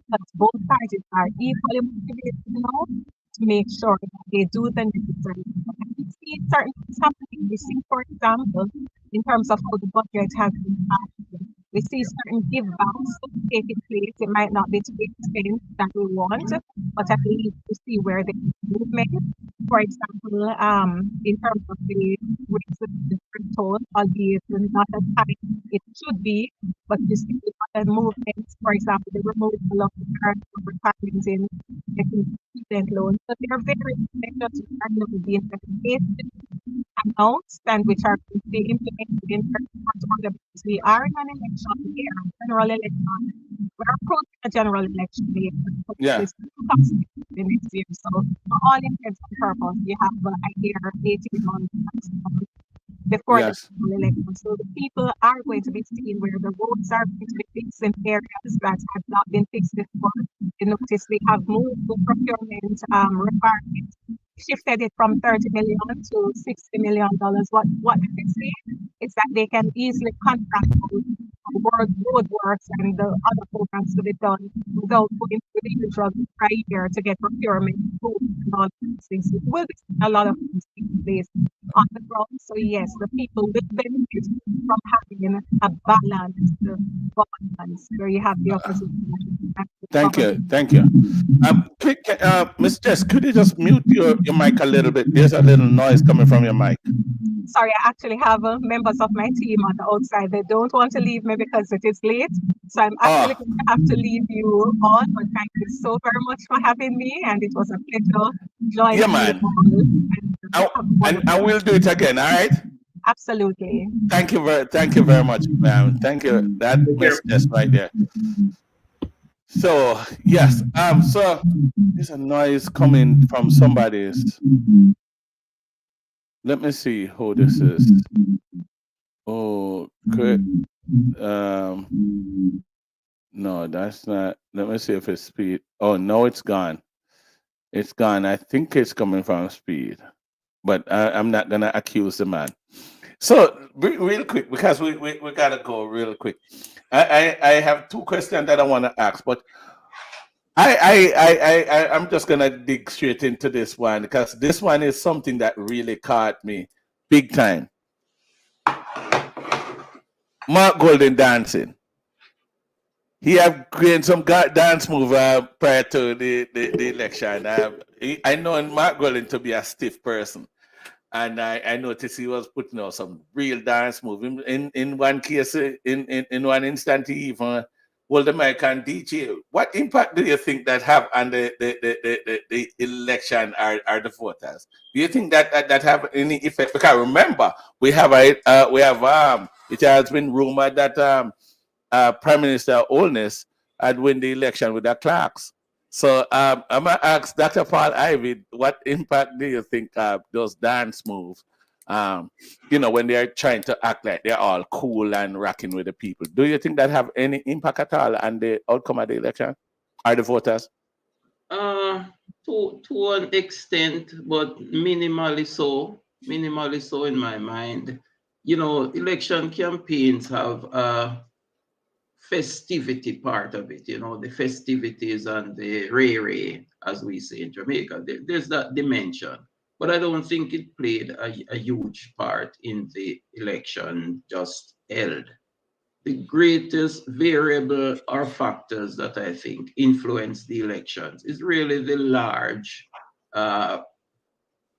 that both parties are equally motivated now to make sure that they do the necessary. And we see certain things happening. We see, for example, in terms of how the budget has been passed, we see certain give backs taking place. It might not be to the extent that we want, but at least to see where the movement. For example, in terms of the rates of the threshold, albeit not as high as it should be, but you see other movements, for example, the removal of the current requirements in getting student loans. So there are various measures which are not being implemented, announced, and which are going to be implemented in order, because we are in an election year, general election. We're approaching a general election year. Yeah. It's the next year. So for all intents and purposes, you have a year, 18 months, before the Yes. general election. So the people are going to be seeing where the roads are going to be fixed in areas that have not been fixed before. You notice we have moved the procurement requirement, shifted it from $30 million to $60 million. What they say is that they can easily contract road works and the other programs to be done without going through the usual year to get procurement approved and all these things. It will be a lot of things taking place on the ground. So yes, the people will benefit from having a balanced governance where you have the opposition and the Thank you. government. Thank you. Miss Jess, could you just mute your mic a little bit? There's a little noise coming from your mic. Sorry, I actually have members of my team on the outside. They don't want to leave me because it is late. So I'm actually Oh, going to have to leave you all. But thank you so very much for having me. And it was a pleasure yeah, joining you man. all. And have a And wonderful we'll do it again. All right. Absolutely. Thank you very much, ma'am. Thank you. That Take care. Miss Jess right there. So yes. So there's a noise coming from somebody's. Let me see who this is. Oh, great. No, that's not. Let me see if it's speed. Oh no, it's gone. It's gone. I think it's coming from speed, but I'm not gonna accuse the man. So real quick, because we gotta go real quick. I have two questions that I want to ask, but I'm just gonna dig straight into this one because this one is something that really caught me big time. Mark Golden dancing. He have created some dance move prior to the election. I know Mark Golden to be a stiff person, and I noticed he was putting out some real dance move. In one case, in one instant, he even hold the mic and DJ. What impact do you think that have on the election or the voters? Do you think that have any effect? Because remember, we have it has been rumored that Prime Minister Holness had win the election with the clerks. So I'm gonna ask Dr. Paul Ivy, what impact do you think those dance moves, when they're trying to act like they're all cool and rocking with the people? Do you think that have any impact at all on the outcome of the election? Are the voters? To an extent, but minimally so. Minimally so in my mind. Election campaigns have festivity part of it, the festivities and the ray, as we say in Jamaica. There's that dimension. But I don't think it played a huge part in the election just held. The greatest variable or factors that I think influence the elections is really the large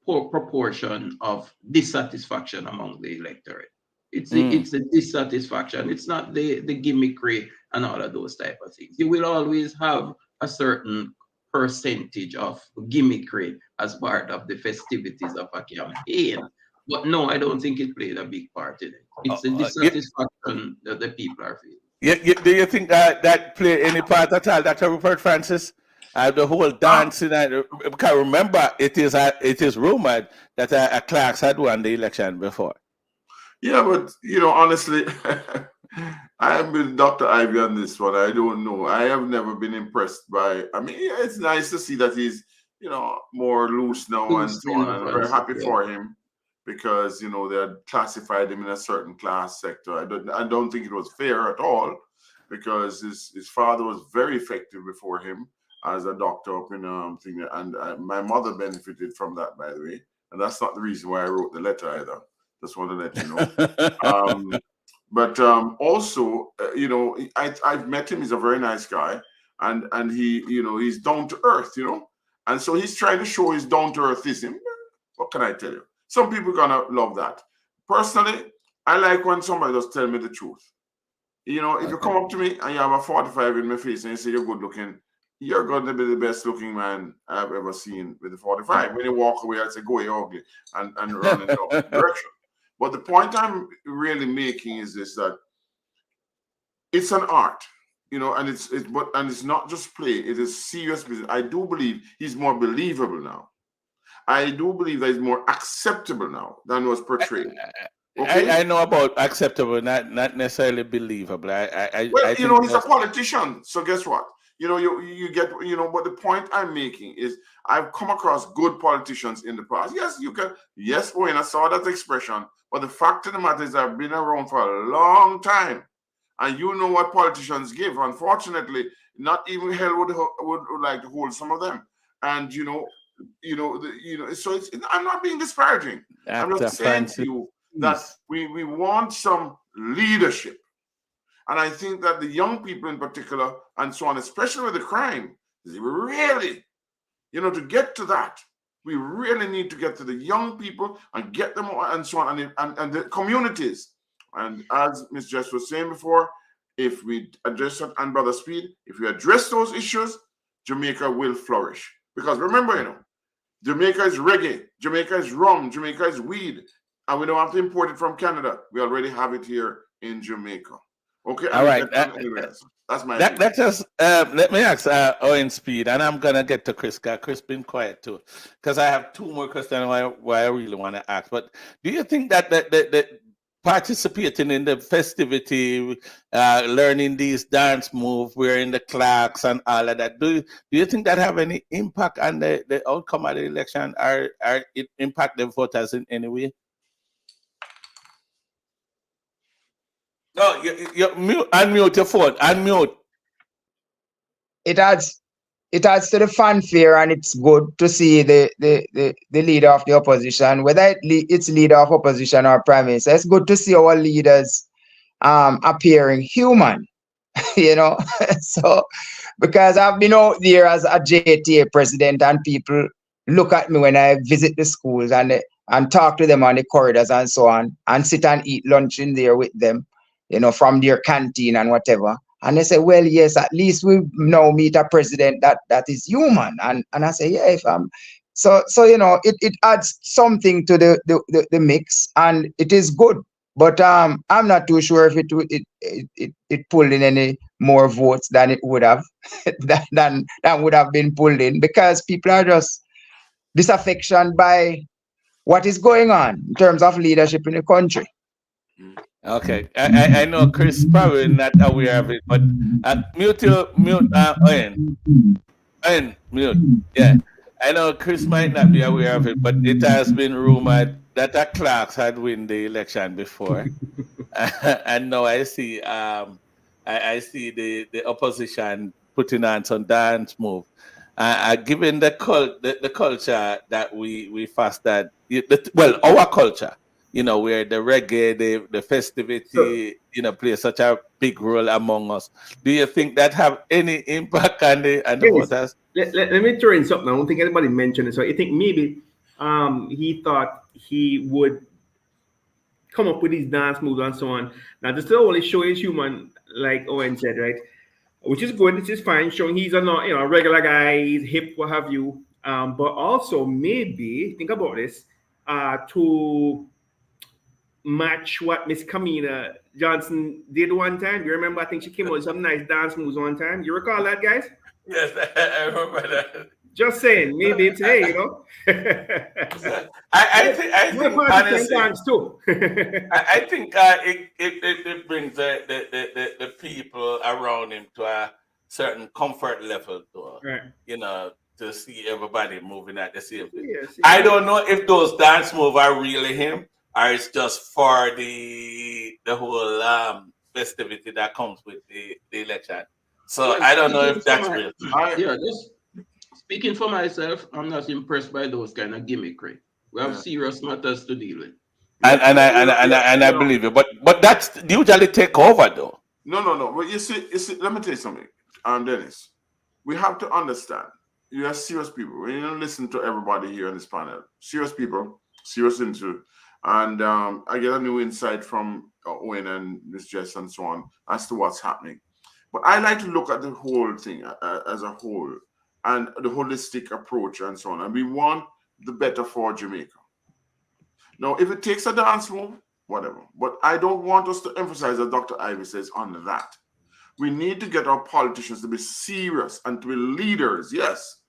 proportion of dissatisfaction among the electorate. It's the dissatisfaction. It's not the gimmickry and all of those type of things. You will always have a certain percentage of gimmickry as part of the festivities of a campaign. But no, I don't think it played a big part in it. It's the dissatisfaction that the people are feeling. Do you think that play any part at all, Dr. Rupert Francis? The whole dancing, because remember, it is rumored that a Clarks had won the election before. Yeah, but honestly, I am with Dr. Ivy on this one. I don't know. I have never been impressed by. I mean, yeah, it's nice to see that he's more loose now and so on. And I'm very happy for him because they had classified him in a certain class sector. I don't think it was fair at all because his father was very effective before him as a doctor up in thing, and my mother benefited from that, by the way. And that's not the reason why I wrote the letter either. Just want to let you know. But also, I've met him. He's a very nice guy, and he, he's down to earth, and so he's trying to show his down to earthism. What can I tell you? Some people are gonna love that. Personally, I like when somebody just tell me the truth. If you come up to me and you have a 45 in my face and you say you're good looking, you're going to be the best looking man I've ever seen with the 45. When you walk away, I say, go, you're ugly, and run in the opposite direction. But the point I'm really making is this, that it's an art, and it's not just play, it is serious business. I do believe he's more believable now. I do believe that he's more acceptable now than was portrayed. Okay. I know about acceptable, not necessarily believable. Well, I you know, think he's a politician. So guess what? You know, you get, you know, but the point I'm making is I've come across good politicians in the past. Yes, you can. Yes, Owen, I saw that expression. But the fact of the matter is I've been around for a long time. And you know what politicians give. Unfortunately, not even hell would like to hold some of them. And so I'm not being disparaging. I'm Actor just saying to Francis. you that we want some leadership. And I think that the young people in particular, and so on, especially with the crime, really, to get to that, we really need to get to the young people and get them and so on, and the communities. And as Ms. Jess was saying before, if we address it, and Brother Speed, if we address those issues, Jamaica will flourish. Because remember, Jamaica is reggae, Jamaica is rum, Jamaica is weed, and we don't have to import it from Canada. We already have it here in Jamaica. Okay, All right. That's my let us let me ask Owen Speed, and I'm gonna get to Chris. Chris been quiet too, because I have two more questions why I really want to ask. But do you think that the participating in the festivity, learning these dance moves, wearing the clocks and all of that, do you think that have any impact on the outcome of the election, or it impact the voters in any way? No, you unmute your phone. Unmute. It adds to the fanfare, and it's good to see the leader of the opposition, whether it's leader of opposition or prime minister. It's good to see our leaders appearing human, So because I've been out there as a JTA president, and people look at me when I visit the schools and talk to them on the corridors and so on, and sit and eat lunch in there with them, from their canteen and whatever. And they say, well, yes, at least we now meet a president that is human. And I say, yeah, if I'm so it adds something to the mix, and it is good. But I'm not too sure if it pulled in any more votes than it would have than would have been pulled in, because people are just disaffected by what is going on in terms of leadership in the country. Okay, I know Chris probably not aware of it, but mute Owen, mute. Yeah, I know Chris might not be aware of it, but it has been rumored that the Clarks had won the election before, and now I see I see the opposition putting on some dance move. Given the culture that we fostered, well, our culture, where the reggae, the festivity, play such a big role among us. Do you think that have any impact on the voters? Let me throw in something. I don't think anybody mentioned it. So I think maybe he thought he would come up with these dance moves and so on. Now, this will only show he's human, like Owen said, right? Which is good, which is fine, showing he's a regular guy, he's hip, what have you. But also maybe think about this to match what Miss Kamina Johnson did one time. You remember? I think she came out with some nice dance moves one time. You recall that, guys? Yes, I remember that. Just saying, maybe it's I think honestly, dance too. I think it brings the people around him to a certain comfort level, right. To see everybody moving at the same thing. Yes. I don't know if those dance moves are really him, or it's just for the whole festivity that comes with the election. So I don't know if that's real. Just speaking for myself, I'm not impressed by those kind of gimmickry. We have serious matters to deal with. And I believe you, but that's usually take over though. No. But you see, let me tell you something, Dennis. We have to understand. You are serious people. We don't listen to everybody here on this panel. Serious people, serious into, and I get a new insight from Owen and Miss Jess and so on as to what's happening. But I like to look at the whole thing as a whole, and the holistic approach and so on. And we want the better for Jamaica. Now, if it takes a dance move, whatever. But I don't want us to emphasize, as Dr. Ivy says, on that. We need to get our politicians to be serious and to be leaders, yes.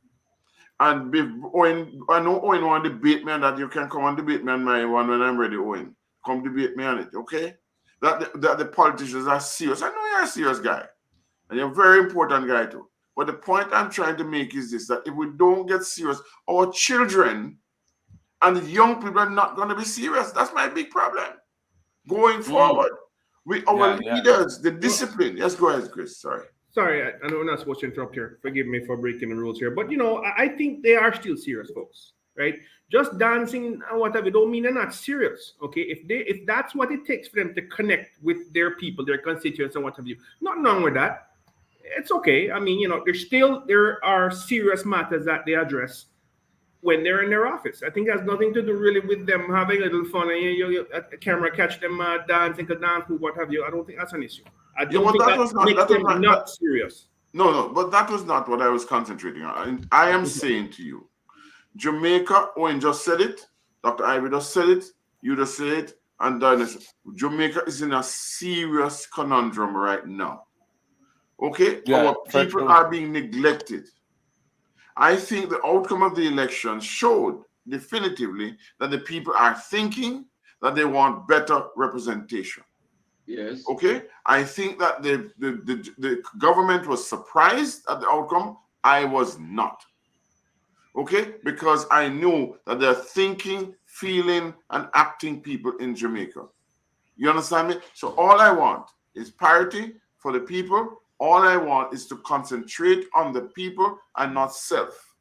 And I know Owen want to debate me, and that you can come and debate me on my one when I'm ready, Owen. come debate me on it, okay? That the politicians are serious. I know you're a serious guy, and you're a very important guy too. But the point I'm trying to make is this: that if we don't get serious, our children and the young people are not going to be serious. That's my big problem going forward. Our leaders, the discipline. Yes, go ahead, Chris. Sorry. Sorry, I know we're not supposed to interrupt here. Forgive me for breaking the rules here. But, I think they are still serious, folks, right? Just dancing and whatever don't mean they're not serious, okay? If that's what it takes for them to connect with their people, their constituents and what have you, nothing wrong with that. It's okay. I mean, there are serious matters that they address when they're in their office. I think it has nothing to do really with them having a little fun and a camera catch them dancing, dance, what have you. I don't think that's an issue. I don't think that makes them not serious. No, but that was not what I was concentrating on. I am saying to you, Jamaica, Owen just said it, Dr. Ivy just said it, you just said it, and Jamaica is in a serious conundrum right now. Okay? Our people are being neglected. I think the outcome of the election showed definitively that the people are thinking that they want better representation. Yes. Okay? I think that the government was surprised at the outcome. I was not. Okay? Because I knew that they're thinking, feeling, and acting people in Jamaica. You understand me? So all I want is parity for the people. All I want is to concentrate on the people and not self.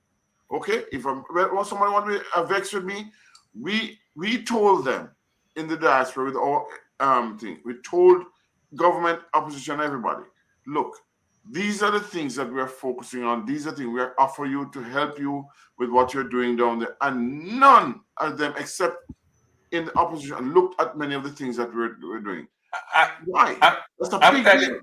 Okay? If somebody want to be vexed with me, we told them in the diaspora with our thing. We told government, opposition, everybody, look, these are the things that we are focusing on. These are things we are offering you to help you with what you're doing down there. And none of them, except in the opposition, looked at many of the things that we're doing. Why? That's a big deal.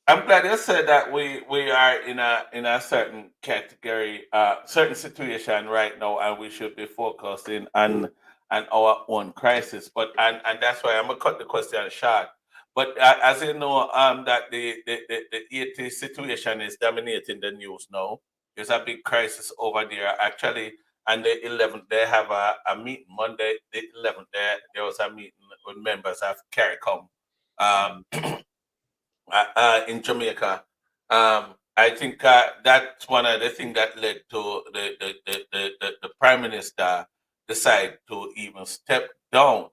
I'm glad you said that we are in a certain category, certain situation right now, and we should be focusing on our own crisis. But and that's why I'm gonna cut the question short. But as you know, that the Haiti situation is dominating the news now. There's a big crisis over there. Actually, on the 11th, they have a meeting. Monday, the 11th, there was a meeting with members of CARICOM. In Jamaica, I think that's one of the things that led to the Prime Minister decide to even step down.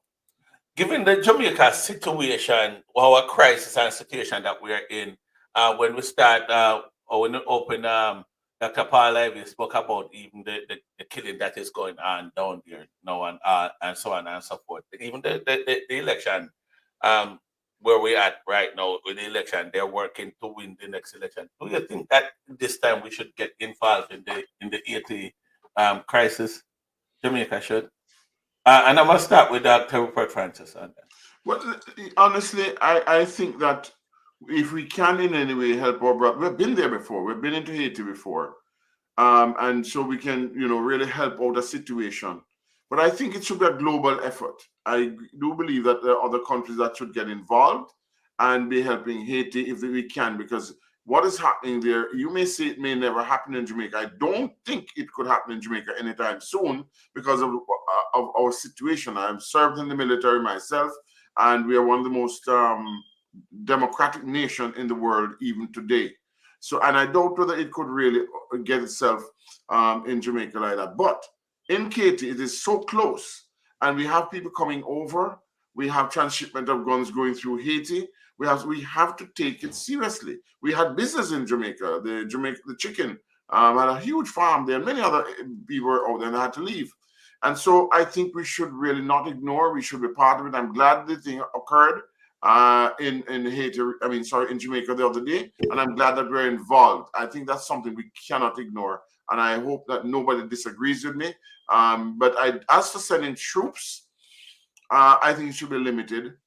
Given the Jamaica situation, our crisis and situation that we are in, when we start, or when we open, Dr. Paul Ivy spoke about even the killing that is going on down there now, and so on and so forth. Even the election, where we're at right now with the election, they're working to win the next election. Do you think that this time we should get involved in the Haiti crisis? Jamaica should. And I'm gonna start with Dr. Rupert Francis on that. Well, honestly, I think that if we can in any way help our brother, we've been there before. We've been into Haiti before, and so we can, really help out the situation. But I think it should be a global effort. I do believe that there are other countries that should get involved and be helping Haiti if we can, because what is happening there, you may say it may never happen in Jamaica. I don't think it could happen in Jamaica anytime soon because of our situation. I've served in the military myself, and we are one of the most democratic nations in the world even today. So, and I doubt whether it could really get itself in Jamaica like that. But in Haiti, it is so close, and we have people coming over. We have transshipment of guns going through Haiti. We have to take it seriously. We had business in Jamaica. The chicken had a huge farm there. Many other people were out there and had to leave. And so I think we should really not ignore. We should be part of it. I'm glad the thing occurred in Haiti. In Jamaica the other day, and I'm glad that we're involved. I think that's something we cannot ignore, and I hope that nobody disagrees with me. But as for sending troops, I think it should be limited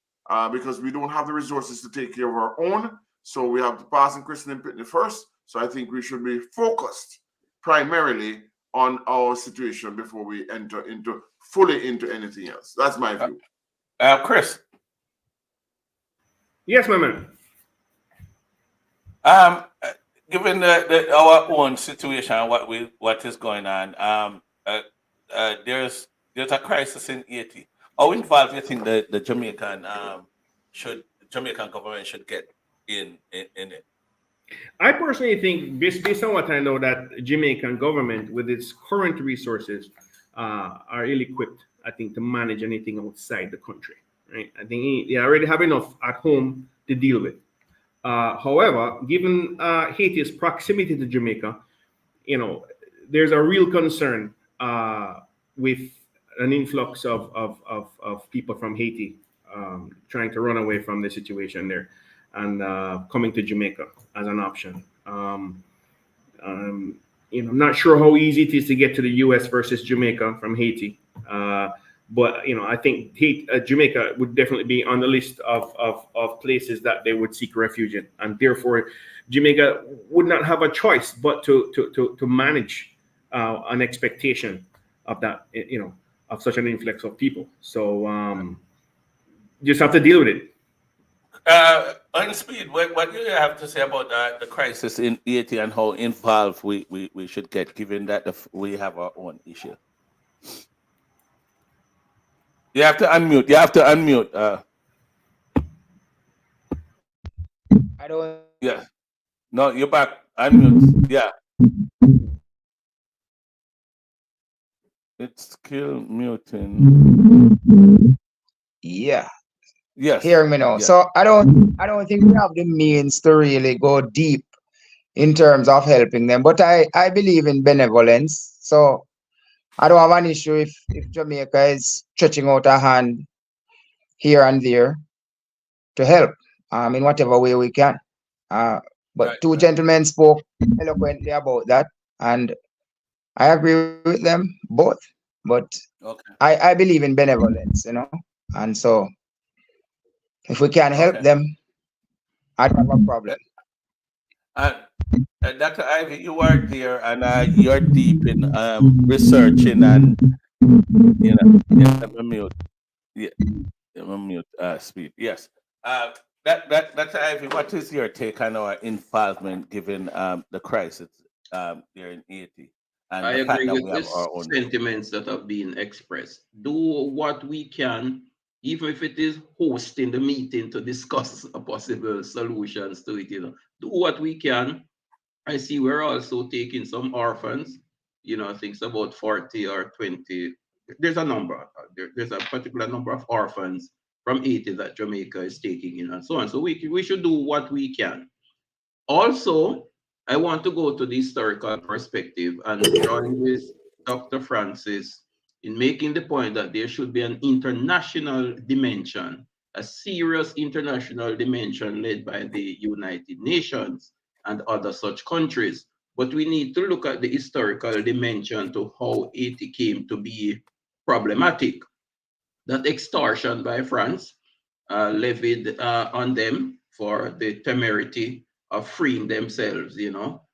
because we don't have the resources to take care of our own. So we have to pass and christen and Pitney first. So I think we should be focused primarily on our situation before we enter fully into anything else. That's my view. Chris. Yes, my man. Given our own situation and what is going on, there's a crisis in Haiti. How involved do you think the Jamaican government should get in it? I personally think, based on what I know, that Jamaican government, with its current resources, are ill-equipped, I think, to manage anything outside the country. Right? I think they already have enough at home to deal with. However, given Haiti's proximity to Jamaica, there's a real concern with an influx of people from Haiti trying to run away from the situation there and coming to Jamaica as an option. I'm not sure how easy it is to get to the U.S. versus Jamaica from Haiti. But I think Jamaica would definitely be on the list of places that they would seek refuge in, and therefore Jamaica would not have a choice but to manage an expectation of that, of such an influx of people. So just have to deal with it. On Speed, what do you have to say about the crisis in Haiti and how involved we should get, given that we have our own issue? You have to unmute. I don't. Yeah. No, you're back. Unmute. Yeah. It's still muting. Yeah. Yes. Hear me now. Yeah. So I don't think we have the means to really go deep in terms of helping them. But I believe in benevolence. So I don't have an issue if Jamaica is stretching out a hand here and there to help in whatever way we can. But Right, two right. gentlemen spoke eloquently about that, and I agree with them both. But Okay. I believe in benevolence, and so if we can help Okay. them, I don't have a problem. Dr. Ivy, you are there and you're deep in researching and yeah, let me mute. Yeah, let me mute Speed. Yes. Dr. Ivy, what is your take on our involvement given the crisis there in Haiti and I the fact agree that with we have the our own? sentiments that have been expressed. Do what we can, even if it is hosting the meeting to discuss a possible solutions to it. Do what we can. I see we're also taking some orphans. I think it's about 40 or 20. There's a number. There's a particular number of orphans from Haiti that Jamaica is taking in, and so on. So we should do what we can. Also, I want to go to the historical perspective and join with Dr. Francis in making the point that there should be an international dimension, a serious international dimension led by the United Nations and other such countries. But we need to look at the historical dimension to how Haiti came to be problematic. That extortion by France levied on them for the temerity of freeing themselves.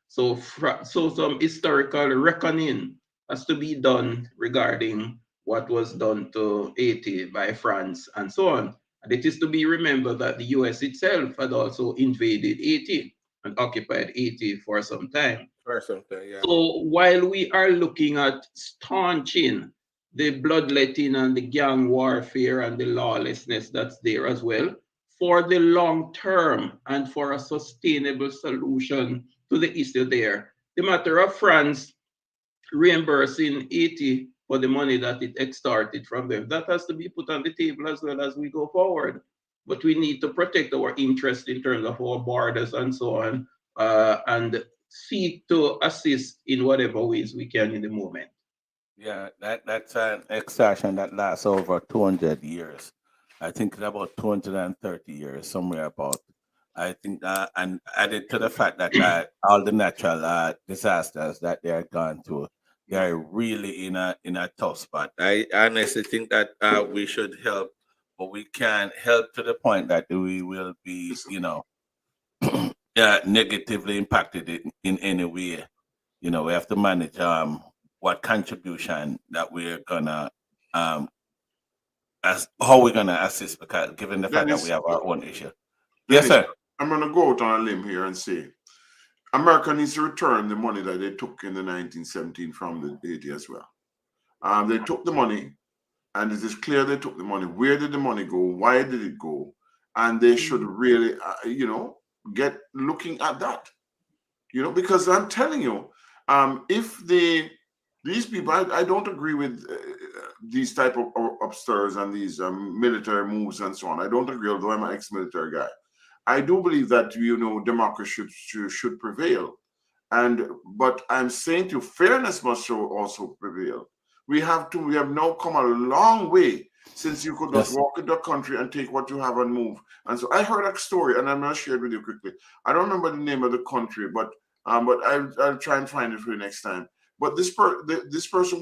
So some historical reckoning has to be done regarding what was done to Haiti by France and so on. And it is to be remembered that the US itself had also invaded Haiti and occupied Haiti for some time. For something, yeah. So while we are looking at staunching the bloodletting and the gang warfare and the lawlessness that's there as well, for the long term and for a sustainable solution to the issue there, the matter of France reimbursing Haiti for the money that it extorted from them, that has to be put on the table as well as we go forward. But we need to protect our interest in terms of our borders and so on, and seek to assist in whatever ways we can in the moment. Yeah, that's an extraction that lasts over 200 years. I think it's about 230 years, somewhere about. I think, and added to the fact that all the natural disasters that they are gone through, they are really in a tough spot. I honestly think that we should help, but we can't help to the point that we will be, negatively impacted in any way. We have to manage what contribution that we're gonna as how we're gonna assist, because given the fact that we Dennis, have our own issue. Yes, Dennis, sir. I'm gonna go out on a limb here and say America needs to return the money that they took in the 1917 from the Haiti as well. They took the money and it is clear they took the money. Where did the money go? Why did it go? And they should really, get looking at that. Because I'm telling you, if these people, I don't agree with these type of upstairs and these military moves and so on. I don't agree, although I'm an ex-military guy. I do believe that democracy should prevail, but I'm saying to fairness must also prevail. We have now come a long way since you could just walk into a country and take what you have and move. And so I heard a story, and I'm going to share it with you quickly. I don't remember the name of the country, but I'll try and find it for you next time. But this person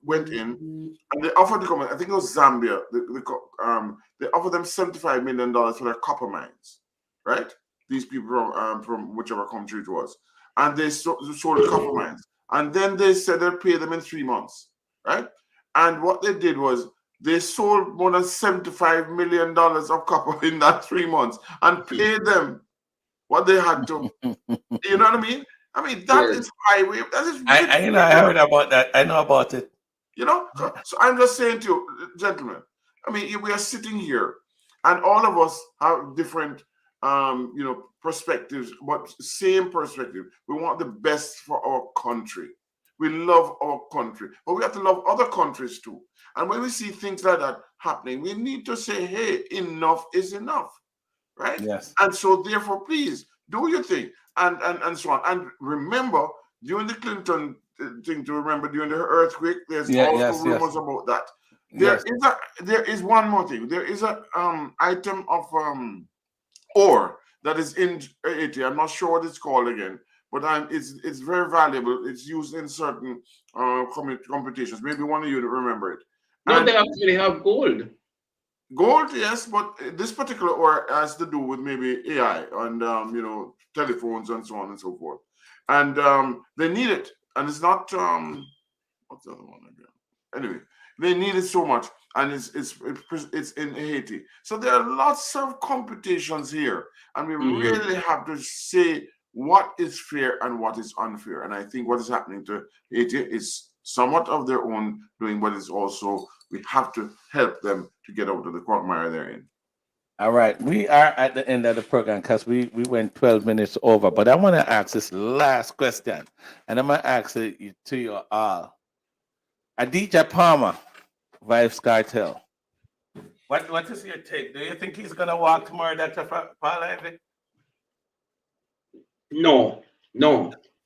went in, and they offered to come. I think it was Zambia. They offered them $75 million for their copper mines, right? These people from whichever country it was, and they sold the copper mines, and then they said they'll pay them in 3 months, right? And what they did was they sold more than $75 million of copper in that 3 months and paid them what they had to. You know what I mean? I mean, that is highway. That is. I heard about that. I know about it. So I'm just saying to you, gentlemen. I mean, we are sitting here, and all of us have different, perspectives, but same perspective. We want the best for our country. We love our country, but we have to love other countries too. And when we see things like that happening, we need to say, "Hey, enough is enough," right? Yes. And so, therefore, please do your thing, and so on. And remember, during the Clinton thing, to remember during the earthquake, there's also rumors about that. There is one more thing. There is a item of ore that is in Haiti. I'm not sure what it's called again, but it's very valuable. It's used in certain competitions. Maybe one of you remember it. No, they actually have gold. Gold, yes, but this particular ore has to do with maybe AI and telephones and so on and so forth, and they need it, and it's not what's the other one again? Anyway, they need it so much, and it's in Haiti. So there are lots of competitions here, and we really have to say what is fair and what is unfair. And I think what is happening to Haiti is somewhat of their own doing, but it's also we have to help them to get out of the quagmire they're in. All right, we are at the end of the program because we went 12 minutes over. But I want to ask this last question, and I'm gonna ask it to you all. Adidja Palmer, Vybz Kartel. What is your take? Do you think he's gonna walk tomorrow, Dr. Paul Ivy? No.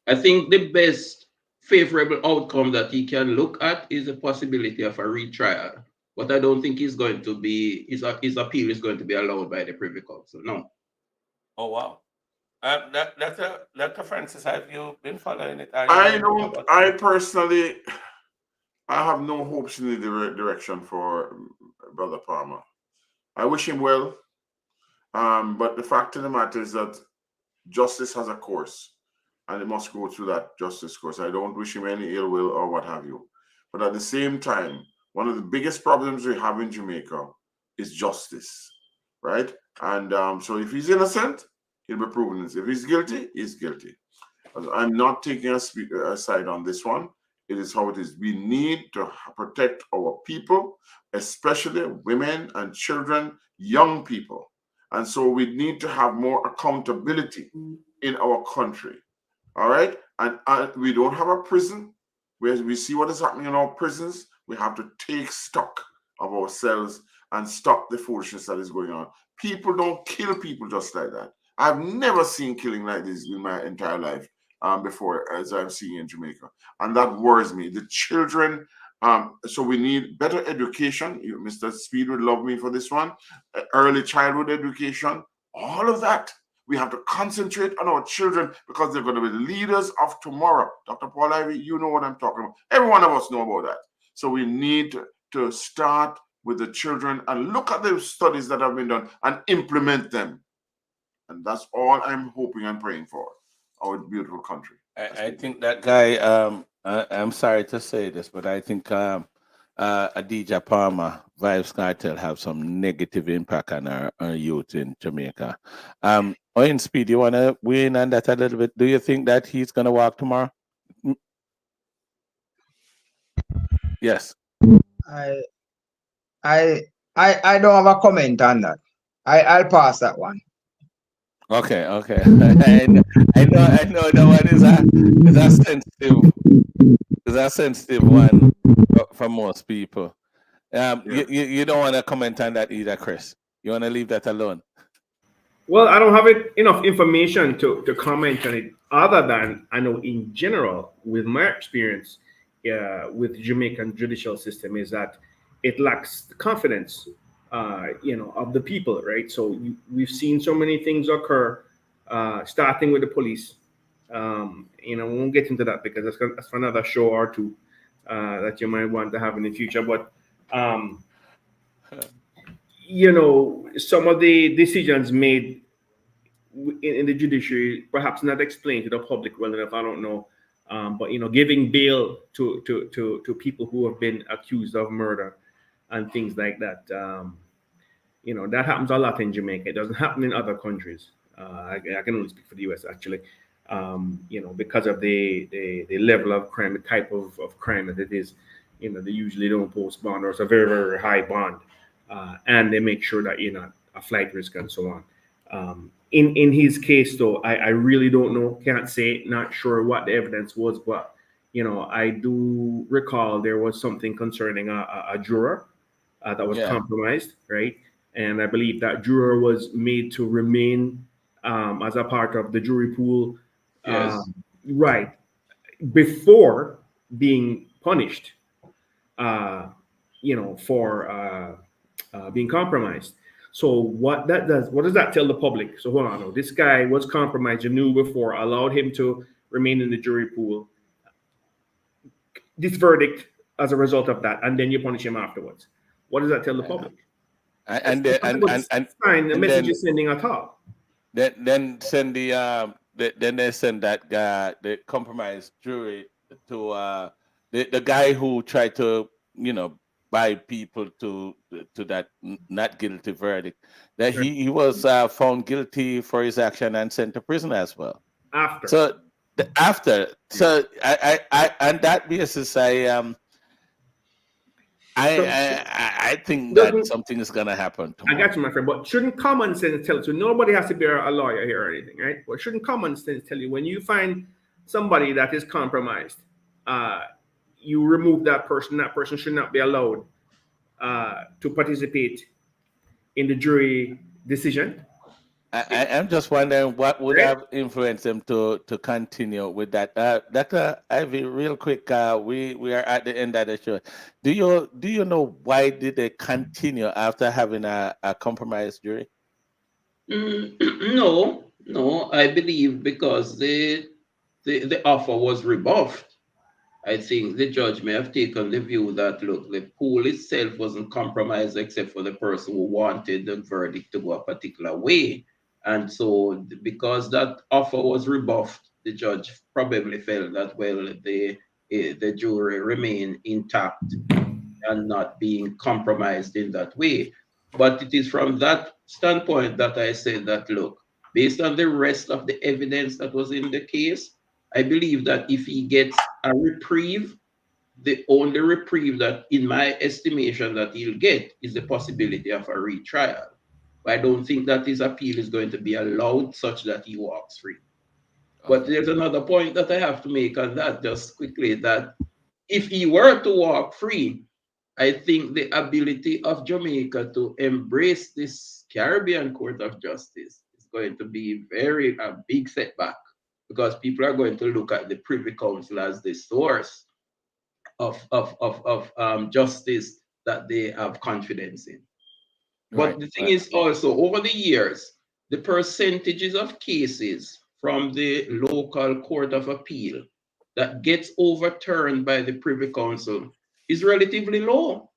I think the best favorable outcome that he can look at is the possibility of a retrial. But I don't think he's going to be his appeal is going to be allowed by the Privy Council. No. Oh wow. Dr. Francis, have you been following it? I personally, I have no hopes in the direction for Brother Palmer. I wish him well, but the fact of the matter is that justice has a course, and it must go through that justice course. I don't wish him any ill will or what have you. But at the same time, one of the biggest problems we have in Jamaica is justice, right? And so if he's innocent, he'll be proven innocent. If he's guilty, he's guilty. I'm not taking a side on this one. It is how it is. We need to protect our people, especially women and children, young people. And so we need to have more accountability in our country. All right? And we don't have a prison. Where we see what is happening in our prisons, we have to take stock of ourselves and stop the foolishness that is going on. People don't kill people just like that. I've never seen killing like this in my entire life before, as I'm seeing in Jamaica. And that worries me. The children, so we need better education. Mr. Speed would love me for this one. Early childhood education, all of that. We have to concentrate on our children because they're going to be the leaders of tomorrow. Dr. Paul Ivy, you know what I'm talking about. Every one of us know about that. So we need to start with the children and look at the studies that have been done and implement them. And that's all I'm hoping and praying for, our beautiful country. I think that guy, I'm sorry to say this, but I think Adidja Palmer, Vybz Kartel have some negative impact on our youth in Jamaica. Owen Speed, you want to weigh in on that a little bit? Do you think that he's going to walk tomorrow? Yes. I don't have a comment on that. I'll pass that one. Okay, okay. I know that one is a sensitive one for most people. Yeah. You don't want to comment on that either, Chris. You want to leave that alone. Well, I don't have enough information to comment on it, other than I know in general, with my experience with the Jamaican judicial system, is that it lacks the confidence, of the people, right? So we've seen so many things occur, starting with the police. We won't get into that because that's for another show or two that you might want to have in the future. But um, some of the decisions made in the judiciary perhaps not explained to the public well enough. I don't know, but giving bail to people who have been accused of murder and things like that. That happens a lot in Jamaica. It doesn't happen in other countries. I can only speak for the U.S. actually. Because of the level of crime, the type of crime that it is. They usually don't post bond, or it's a very, very high bond, and they make sure that you're not a flight risk and so on. In his case, though, I really don't know, can't say, not sure what the evidence was, but I do recall there was something concerning a juror that was Yeah. compromised, right? And I believe that juror was made to remain as a part of the jury pool, Yes. right, before being punished, for being compromised. So what does that tell the public? So hold on, no, this guy was compromised. You knew before, allowed him to remain in the jury pool. This verdict as a result of that, and then you punish him afterwards. What does that tell the public? And That's then- not a good sign. The and message then- is sending at all. then send then they send that guy, the compromised jury, to the guy who tried to buy people to that not guilty verdict, that he was found guilty for his action and sent to prison as well. After. So I on that basis I think that Doesn't- something is gonna happen I tomorrow. got you, my friend. But shouldn't common sense tell you? Nobody has to be a lawyer here or anything, right? But shouldn't common sense tell you, when you find somebody that is compromised, you remove that person. That person should not be allowed to participate in the jury decision. I'm just wondering what would Right. have influenced them to continue with that. Dr. Ivy, real quick, we are at the end of the show. Do you know why did they continue after having a compromised jury? No. I believe because the offer was rebuffed. I think the judge may have taken the view that, look, the pool itself wasn't compromised except for the person who wanted the verdict to go a particular way. And so, because that offer was rebuffed, the judge probably felt that, well, the jury remained intact and not being compromised in that way. But it is from that standpoint that I said that, look, based on the rest of the evidence that was in the case, I believe that if he gets a reprieve, the only reprieve that, in my estimation, that he'll get is the possibility of a retrial. But I don't think that his appeal is going to be allowed such that he walks free. But Okay. there's another point that I have to make on that just quickly, that if he were to walk free, I think the ability of Jamaica to embrace this Caribbean Court of Justice is going to be a big setback, because people are going to look at the Privy Council as the source of justice that they have confidence in. But Right. the thing is also, over the years, the percentages of cases from the local court of appeal that gets overturned by the Privy Council is relatively low.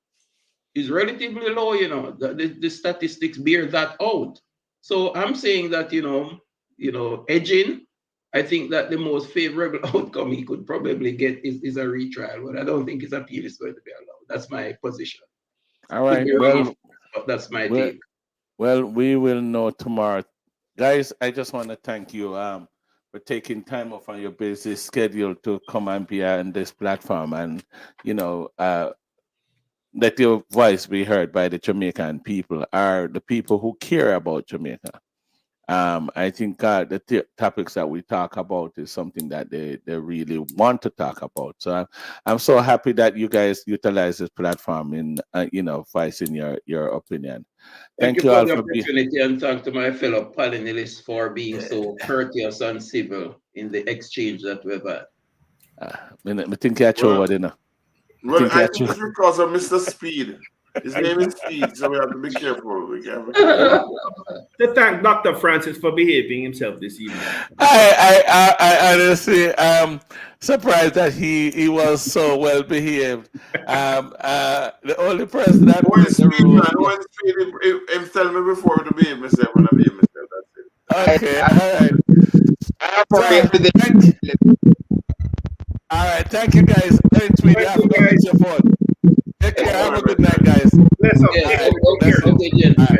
Is relatively low, the statistics bear that out. So I'm saying that, edging, I think that the most favorable outcome he could probably get is a retrial, but I don't think his appeal is going to be allowed. That's my position. All Could right. be wrong, Well, but that's my well, take. well, we will know tomorrow. Guys, I just want to thank you for taking time off on your busy schedule to come and be on this platform. And let your voice be heard by the Jamaican people, are the people who care about Jamaica. I think the topics that we talk about is something that they really want to talk about. So I'm so happy that you guys utilize this platform in voicing your opinion. Thank Thank you you for all the for being. opportunity, and thank to my fellow panelists for being so courteous and civil in the exchange that we've had. I think you Well, over, you know. well, think I that's think true. it's because of Mr. Speed. His name is Speed, so we have to be careful. We can't be To thank Dr. Francis for behaving himself this evening. I honestly surprised that he was so well behaved. The only person that When made the Speed, man, room. when Speed, him tell me before to behave myself, when I behave myself, that's it. Okay, all right. I So operate with all right, thank you guys. Very sweet. You Thank have you, to go guys. fix your phone. Take care. All Have right, a my good night, friend. guys. Bless up. Yes, Take All right, care. okay, that's it. okay, gentlemen. All right.